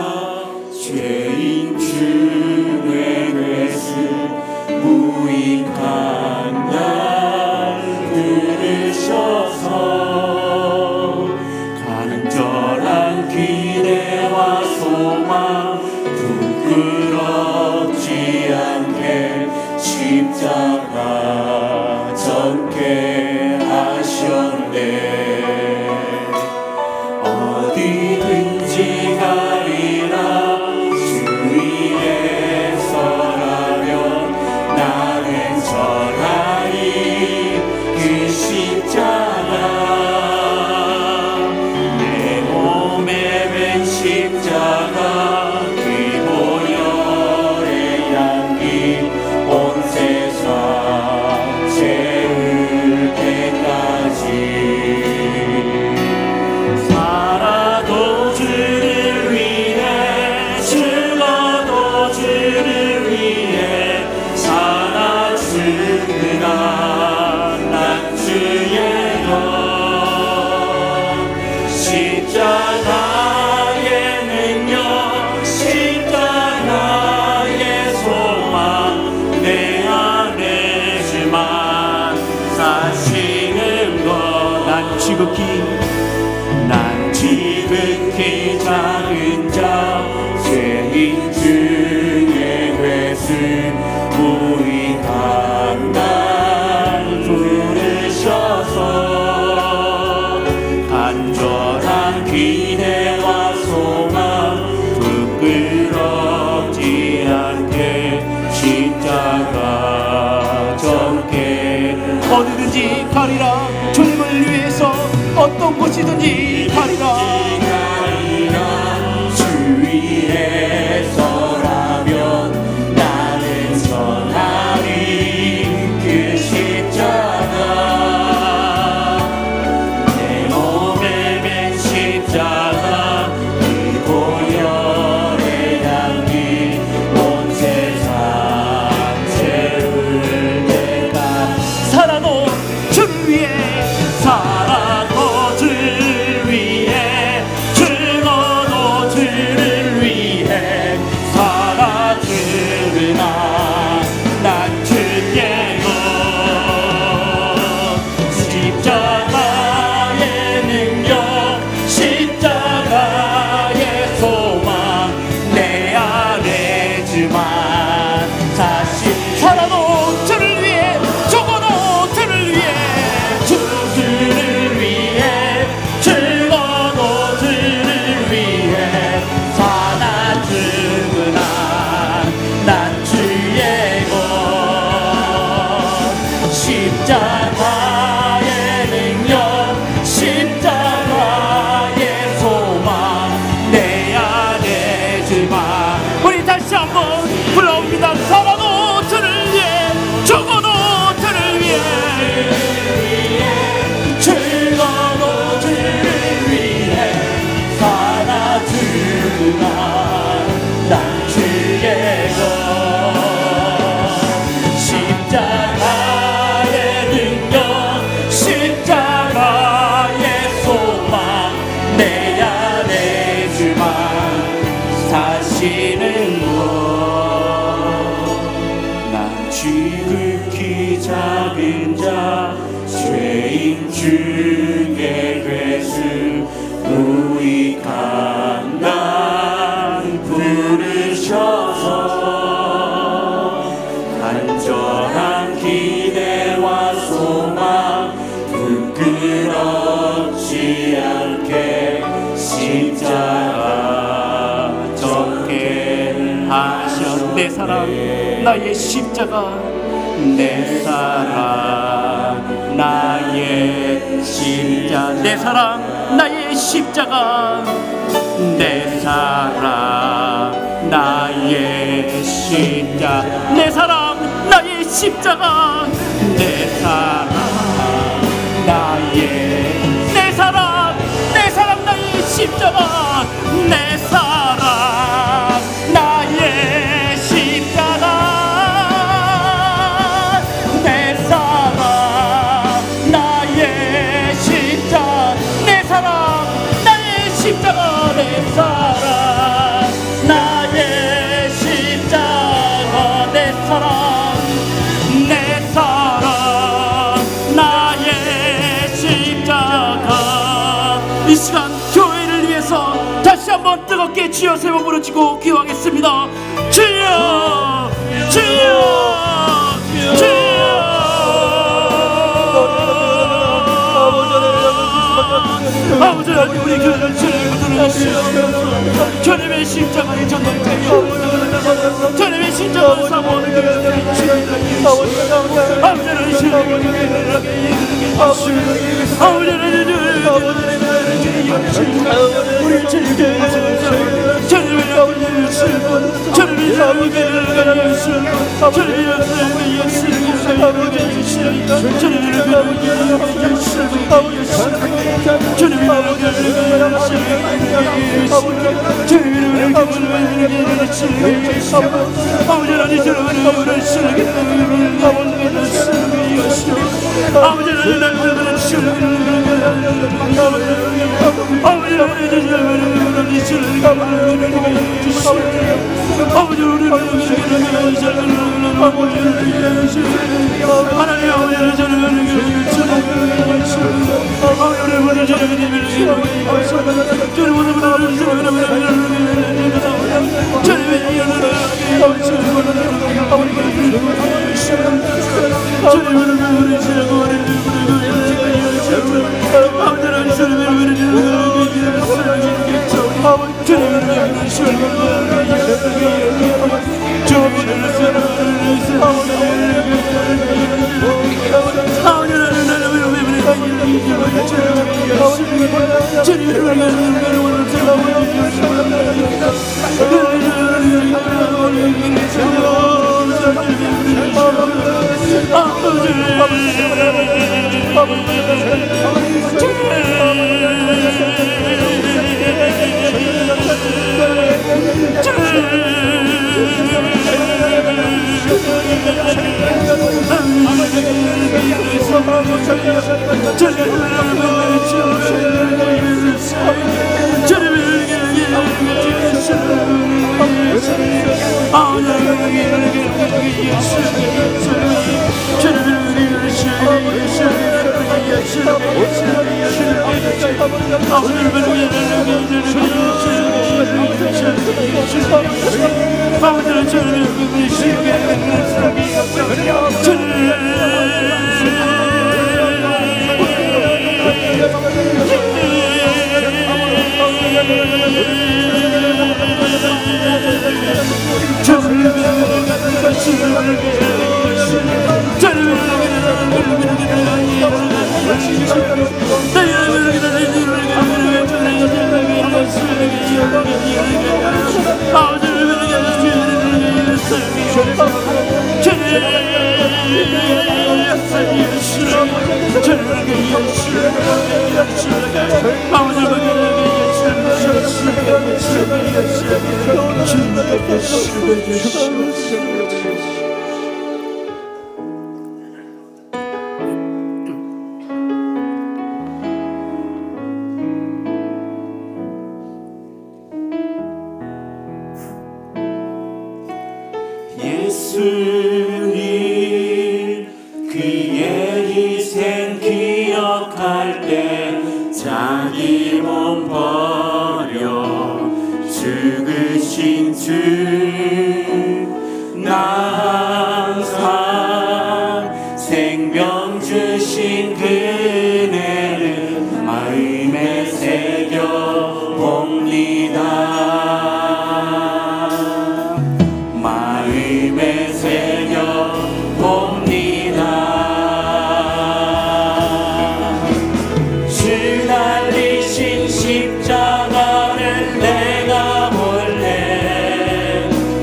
죄인 중에 괴수 무익한 날 들으셔서 간절한 기대와 소망 부끄럽지 않게 십자가 졌게 하셨네. 어디든지 가리라 주 위에 서라면 나는 전하리 그 십자가. 내 몸에 맨 십자가 그 보혈의 향기 온 세상 채울 때까지 살아도 주를 위해 죽어도 주를 위해 살아 죽으나 난 주의 것. 십자가의 능력 십자가의 소망 내 안에지만 사시는 것. 난 지극히 작은 자 죄인 중에 괴수 무익한 날 부르셔서 간절한 기대와 소망 부끄럽지 않게 십자가 졌게. 어디든지 가리라 주님을 위해서 어떤 곳이든지 가리라. 주 위에 서라면 나는 전하리 그 십자가. 내 몸에 맨 십자가 그 너희들을 위해 살아주나 난 주께로 십자가의 능력 십자가의 소망 내 안에 주만 다시 살아도 저를 위해 죽어도 저를 위해 주를 위해 죽어도 주를 위해 살아주구나 난 주의 것 십자가의 능력 십자가의 소망 내 안에 주만 우리 다시 한번 불러옵니다. 살아도 저를 위해 죽어도 저를 위해 죽어도 저를 위해 살아주구나 난 주의 것 십자가의 능력 십자가의 소망 내 안에 주만 사시는 것난 지극히 작은 자 죄인 중에 괴수 무익한 난 부르셔서 간절한 기대와 소망 부끄럽지 않게 십자가 적게 하셨 내 사랑 나의 십자가 내 사랑 나의 십자가 내 사랑 나의 십자가 내 사랑 나의 십자가 내 사랑 나의 십자가 내 사랑 나의 내 사랑 나의 십자가 내 사랑 나의 십자가 내 사랑 나의 십자가 내 사랑 나의 십자가 내 사랑 나의 십자가 내 사랑 내 사랑 나의 십자가 이 시간 교회를 위해서 다시 한번 뜨겁게 주여 세 번 부르짖고 기도하겠습니다. 주여 주여 주여 아버지 하나님 우리 교회를 들어주시옵소서. 주님의 십자가의 전당대요 주님의 십자가 사모하는 교회를 주시옵소서. 아버지 하나님 우리 주님께서 주님의 아버지를 주시고 주님의 아버지를 주시고 주님의 아버지를 주시고 주님의 아버지를 주시고 주님의 주님 예수님 그의 희생 기억할 때 자기 몸 버려 죽으신 주 나 항상 생명 주신 그네를 마음에 새겨 봅니다. 마음에 새겨 봅니다. 주 달리신 십자가를 내가 볼래.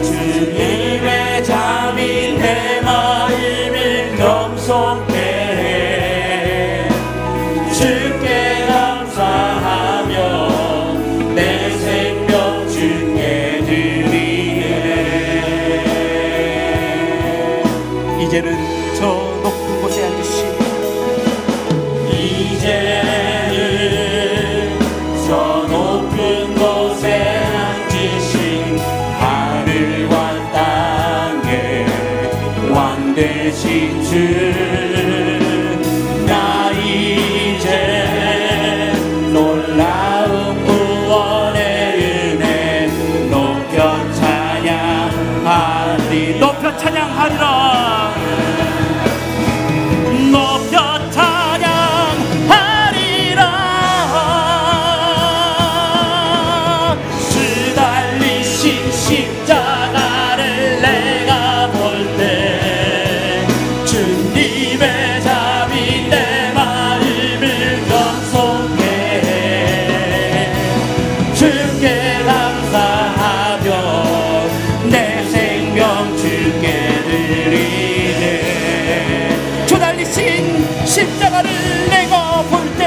주님의 잠이 내 마음을 겸손케 해. 주께 감사하며 내 생명 주께 드리네. 이제는 저 높은 곳에 앉으시고 이제는 저 높은 곳에 앉으신 하늘과 땅의 왕 되신 주 나 이제 놀라운 구원의 은혜 높여 찬양하리. 높여 찬양하리라. 높여 찬양하리라. 주 달리신 십자가를 내가 볼 때 주님의 잠이 내 마음을 겸손케 해. 주께 감사하며 내 생명 주께 드리네. 주 달리신 십자가를 내가 볼 때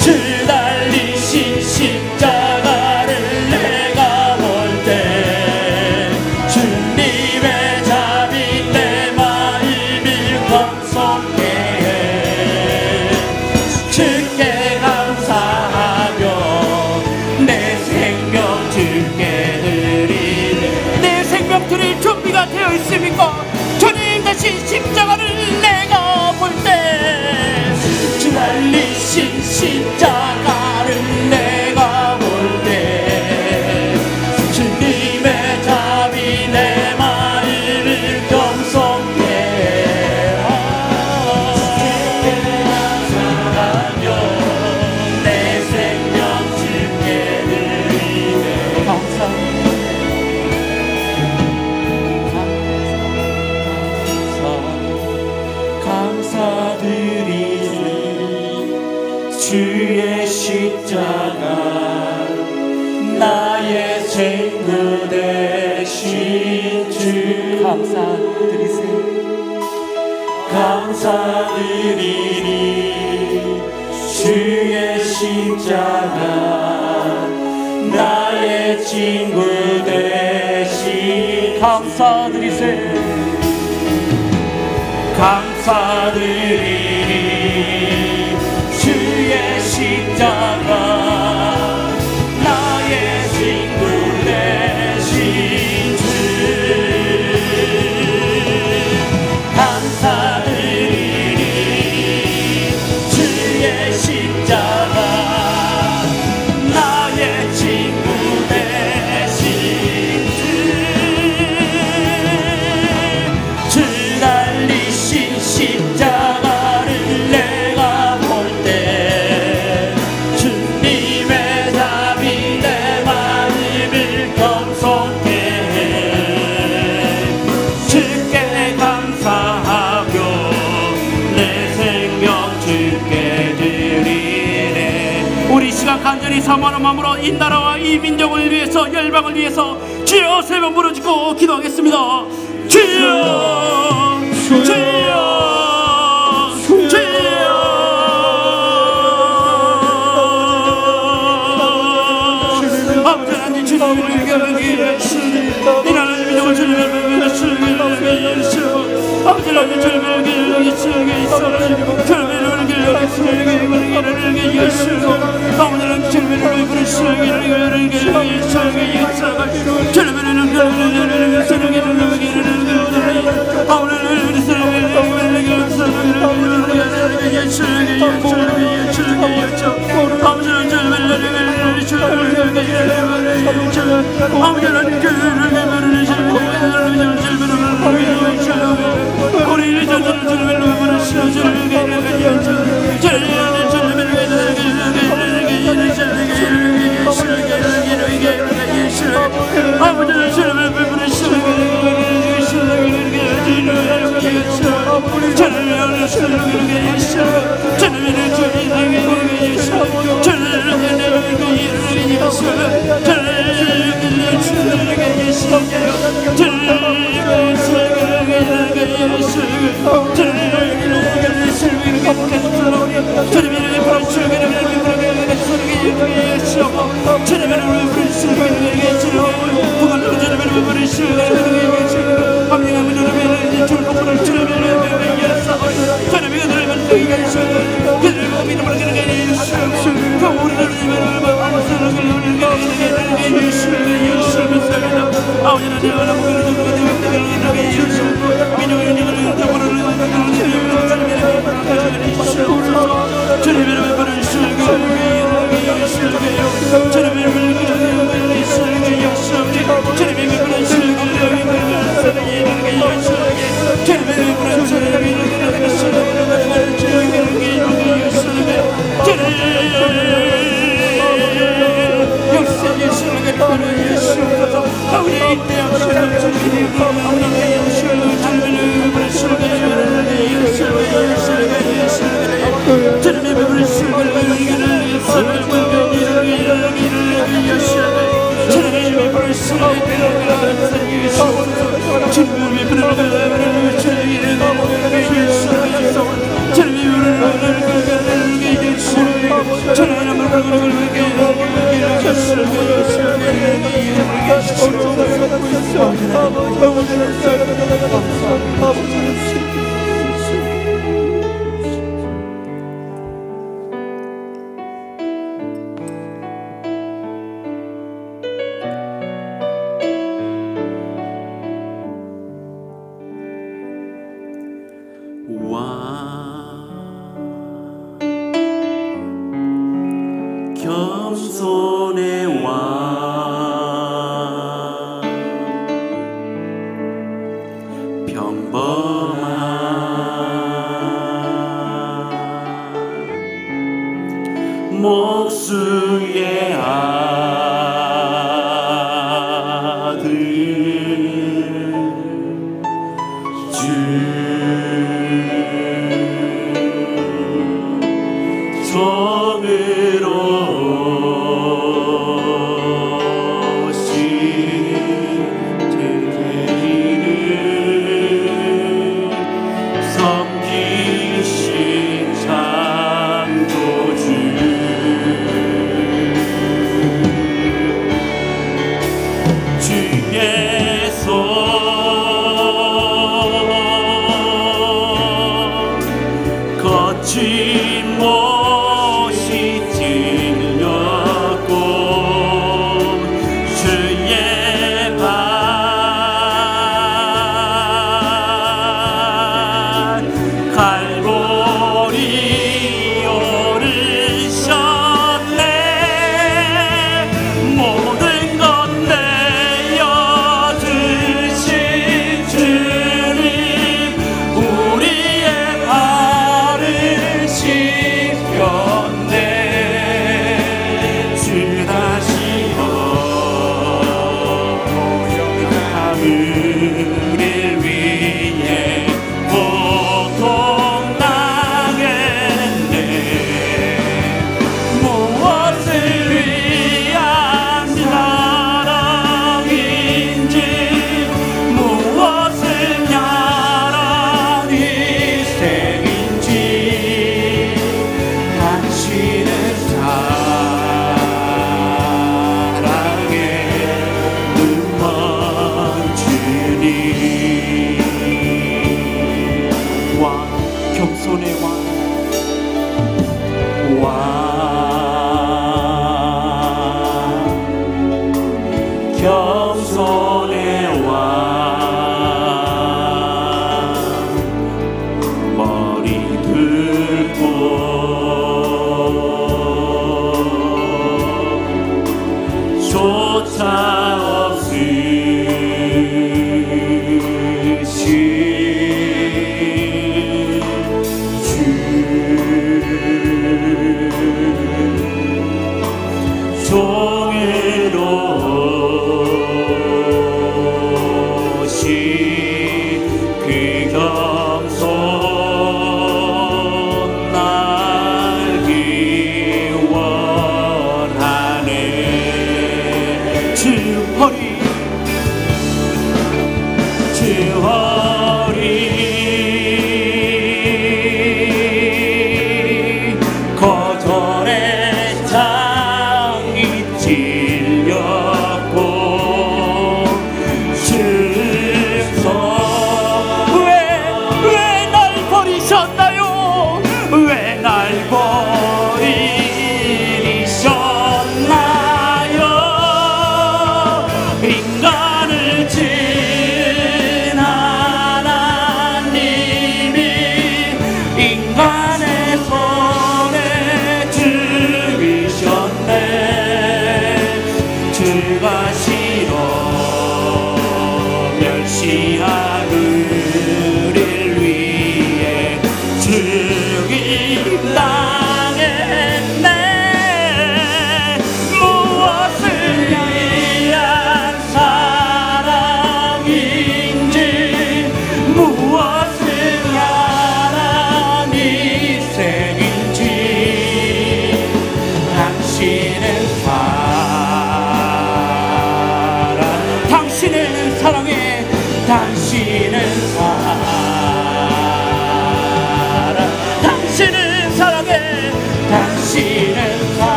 주 달리신 십자가를 내가 볼 때 주님의 잠이 내 마음을 겸손케 해. 주께 감사하며 내 생명 주께 드리네. 내 생명 드릴 준비가 되어 있습니까? 주님 대신 십자가를 내가 볼 때 주 달리신 십자가를 내가 볼 때 주님의 잠이 내 마음을 겸손케 해. 주께 감사하며 내 생명 주께 드리네. 감사드리니 주의 십자가 나의 친구 되신 주 감사드리세요. 감사드리니 주의 십자가 나의 친구 되신 감사드리세요. 감사드리니 주의 십자가 나의 사모하는 마음으로 이 나라와 이 민족을 위해서 열방을 위해서 주여 세 번 부르짖고 기도하겠습니다. 주여 주여 주여 아버지 하나님 주님을 위해 이 나라 민족을 주님을 위해 주님을 아버지 하나님 주님을 위해 주님을 겸손의 왕 평범한 목수의 아들 주 정으로 겸손의 왕 머리 들고 조차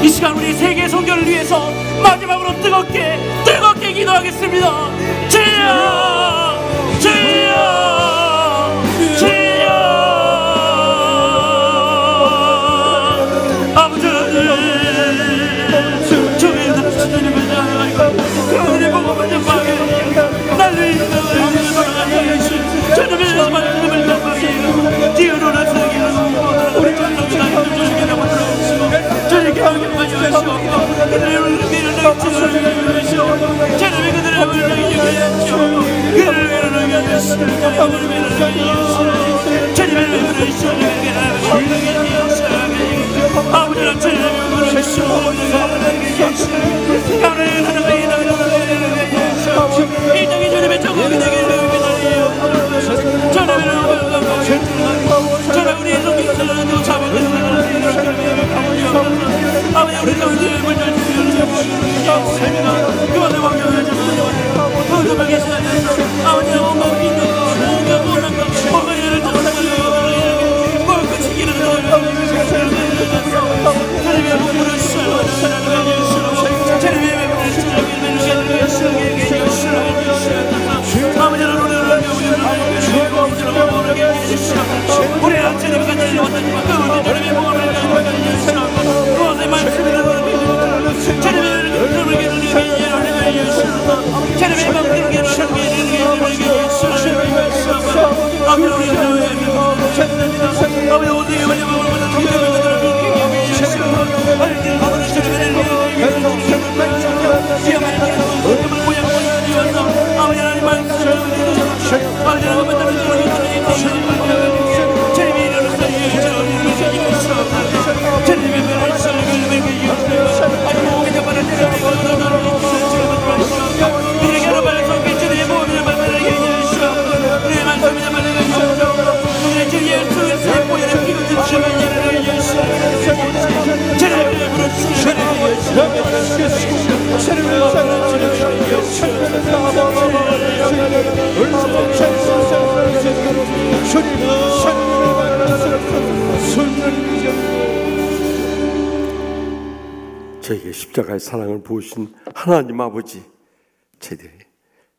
이 시간 우리 세계 선교를 위해서 마지막으로 뜨겁게 기도하겠습니다. 주여, 주여, 주여. 아버지, 주의 주님을 향하여 그분의 복음을 전파하게 나를 주님의 말씀을 전파하게 뛰어노라 성경을 우리 주님께 하시옵소서. 그들의 은혜를 주시옵소서. 주님의 그들의 은혜를 주시옵소서. 그들의 은혜를 주시옵소서. 주님의 은혜를 주시옵소서. 아버지는 주님의 은혜를 주시옵소서. 이 땅이 주님의 정복이 되기를 기다리옵소서. 주님의 은혜를 우리의 성경을 잡아내는 아버지 우리 성도의 물질 주시옵소서. 그만의 왕정을 주시옵소서. 거듭하게 하시옵소서. 아버지 온갖 믿음 온갖 원한 것 온갖 일을 도와주시옵소서. 뭘 그치기를 도와주시옵소서. 주님의 복음을 주시옵소서. 주님의 복음을 주시옵소서. 아버지는 우리를 우리 하나님의 간절히 원하시고 그분의 주님의 복음을 주시옵소서. 그것의 말씀을 주님의 저에게 십자가의 사랑을 보여주신 하나님 아버지, 저희들이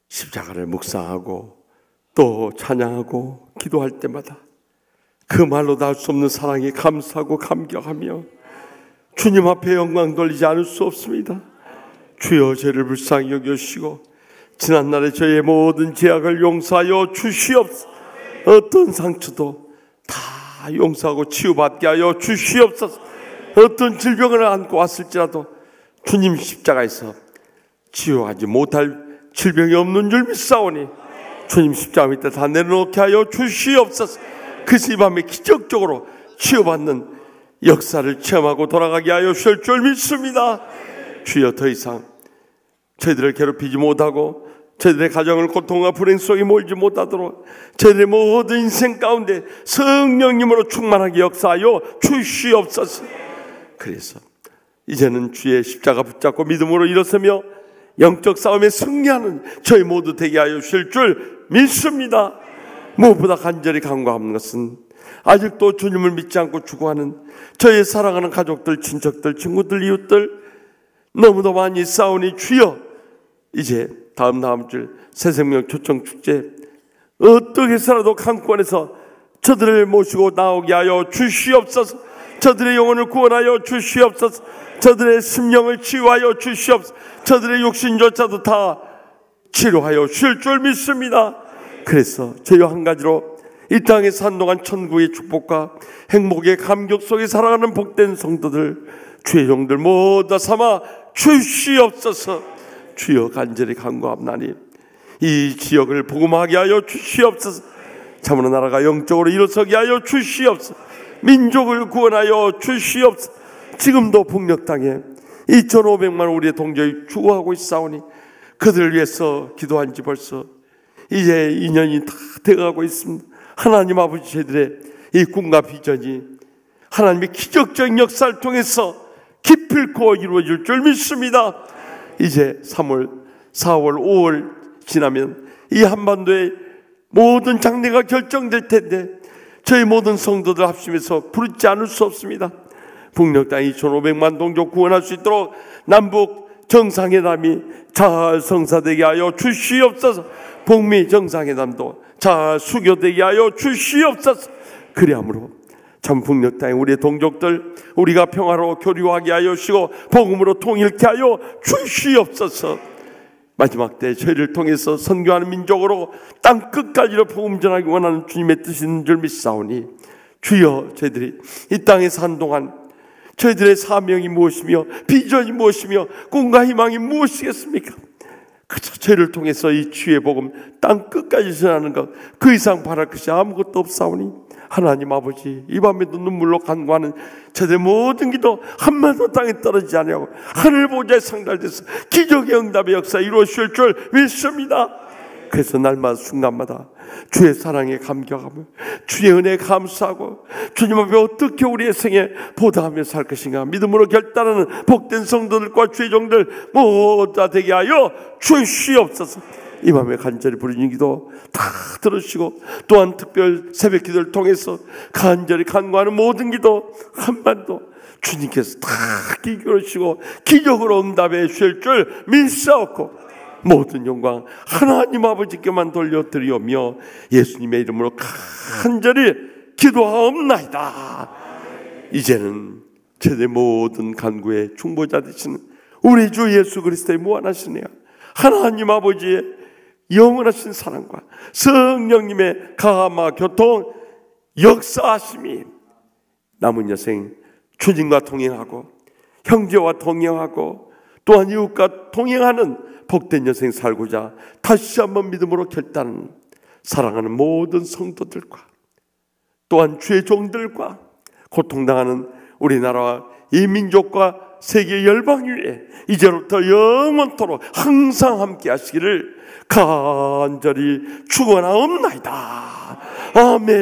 십자가를 묵상하고 또 찬양하고 기도할 때마다 그 말로 다 할 수 없는 사랑에 감사하고 감격하며 주님 앞에 영광 돌리지 않을 수 없습니다. 주여 저를 불쌍히 여겨주시고 지난날에 저의 모든 죄악을 용서하여 주시옵소서. 어떤 상처도 다 용서하고 치유받게 하여 주시옵소서. 어떤 질병을 안고 왔을지라도 주님 십자가에서 치유하지 못할 질병이 없는 줄 믿사오니 주님 십자가 밑에 다 내려놓게 하여 주시옵소서. 그래서 이 밤에 기적적으로 치유받는 역사를 체험하고 돌아가게 하여 주실 줄 믿습니다. 주여 더 이상 저희들을 괴롭히지 못하고 저희들의 가정을 고통과 불행 속에 몰지 못하도록 저희들의 모든 인생 가운데 성령님으로 충만하게 역사하여 주시옵소서. 그래서 이제는 주의 십자가 붙잡고 믿음으로 일어서며 영적 싸움에 승리하는 저희 모두 되게 하여 주실 줄 믿습니다. 무엇보다 간절히 간구하는 것은 아직도 주님을 믿지 않고 죽어가는 저희 사랑하는 가족들, 친척들, 친구들, 이웃들 너무도 많이 싸우니 주여 이제 다음 주 새생명 초청축제 어떻게 해서라도 강권에서 저들을 모시고 나오게 하여 주시옵소서. 저들의 영혼을 구원하여 주시옵소서. 저들의 심령을 치유하여 주시옵소서. 저들의 육신조차도 다 치료하여 주실 줄 믿습니다. 그래서 저희 한 가지로 이 땅에 산 동안 천국의 축복과 행복의 감격 속에 살아가는 복된 성도들 주의 종들 모두 다 삼아 주시옵소서. 주여 간절히 간구합나니 이 지역을 복음하게 하여 주시옵소서. 참으로 나라가 영적으로 일어서게 하여 주시옵소서. 민족을 구원하여 주시옵소서. 지금도 북녘 땅에 2,500만 우리의 동족이 죽어가고 있사오니 그들을 위해서 기도한 지 벌써 이제 2년이 다 돼가고 있습니다. 하나님 아버지 저희들의 이 꿈과 비전이 하나님의 기적적인 역사를 통해서 기필코 이루어질 줄 믿습니다. 이제 3월, 4월, 5월 지나면 이 한반도의 모든 장래가 결정될 텐데 저희 모든 성도들 합심해서 부르지 않을 수 없습니다. 북녘 땅 2,500만 동족 구원할 수 있도록 남북 정상회담이 잘 성사되게 하여 주시옵소서. 북미 정상회담도 잘 수교되게 하여 주시옵소서. 그리함으로 참 북녘 땅에 우리의 동족들 우리가 평화로 교류하게 하여 주시고 복음으로 통일케 하여 주시옵소서. 마지막 때 저희를 통해서 선교하는 민족으로 땅 끝까지로 복음 전하기 원하는 주님의 뜻인 줄 믿사오니 주여 저희들이 이 땅에서 한동안 저희들의 사명이 무엇이며 비전이 무엇이며 꿈과 희망이 무엇이겠습니까? 그저 저희를 통해서 이 주의 복음 땅 끝까지 전하는 것 그 이상 바랄 것이 아무것도 없사오니 하나님 아버지 이 밤에도 눈물로 간구하는 저들의 모든 기도 한마디도 땅에 떨어지지 않냐고 하늘 보좌에 상달돼서 기적의 응답의 역사 이루어질 줄 믿습니다. 그래서 날마다 순간마다 주의 사랑에 감격하며 주의 은혜에 감사하고 주님 앞에 어떻게 우리의 생에 보답하며 살 것인가 믿음으로 결단하는 복된 성도들과 주의 종들 모두 다 되게 하여 주시옵소서. 이 밤에 간절히 부르는 기도 다 들으시고 또한 특별 새벽 기도를 통해서 간절히 간구하는 모든 기도 한반도 주님께서 다 귀 기울이시고 기적으로 응답해 주실 줄 믿사옵고 모든 영광 하나님 아버지께만 돌려드리오며 예수님의 이름으로 간절히 기도하옵나이다. 이제는 제대 모든 간구의 중보자 되시는 우리 주 예수 그리스도의 무한하신 은혜와 하나님 아버지의 영원하신 사랑과 성령님의 감화 교통 역사하심이 남은 여생 주님과 동행하고 형제와 동행하고 또한 이웃과 동행하는 복된 여생 살고자 다시 한번 믿음으로 결단하는 사랑하는 모든 성도들과 또한 주의 종들과 고통당하는 우리나라와 이 민족과 세계 열방 위에 이제부터 영원토록 항상 함께 하시기를 간절히 축원하옵나이다. 아멘.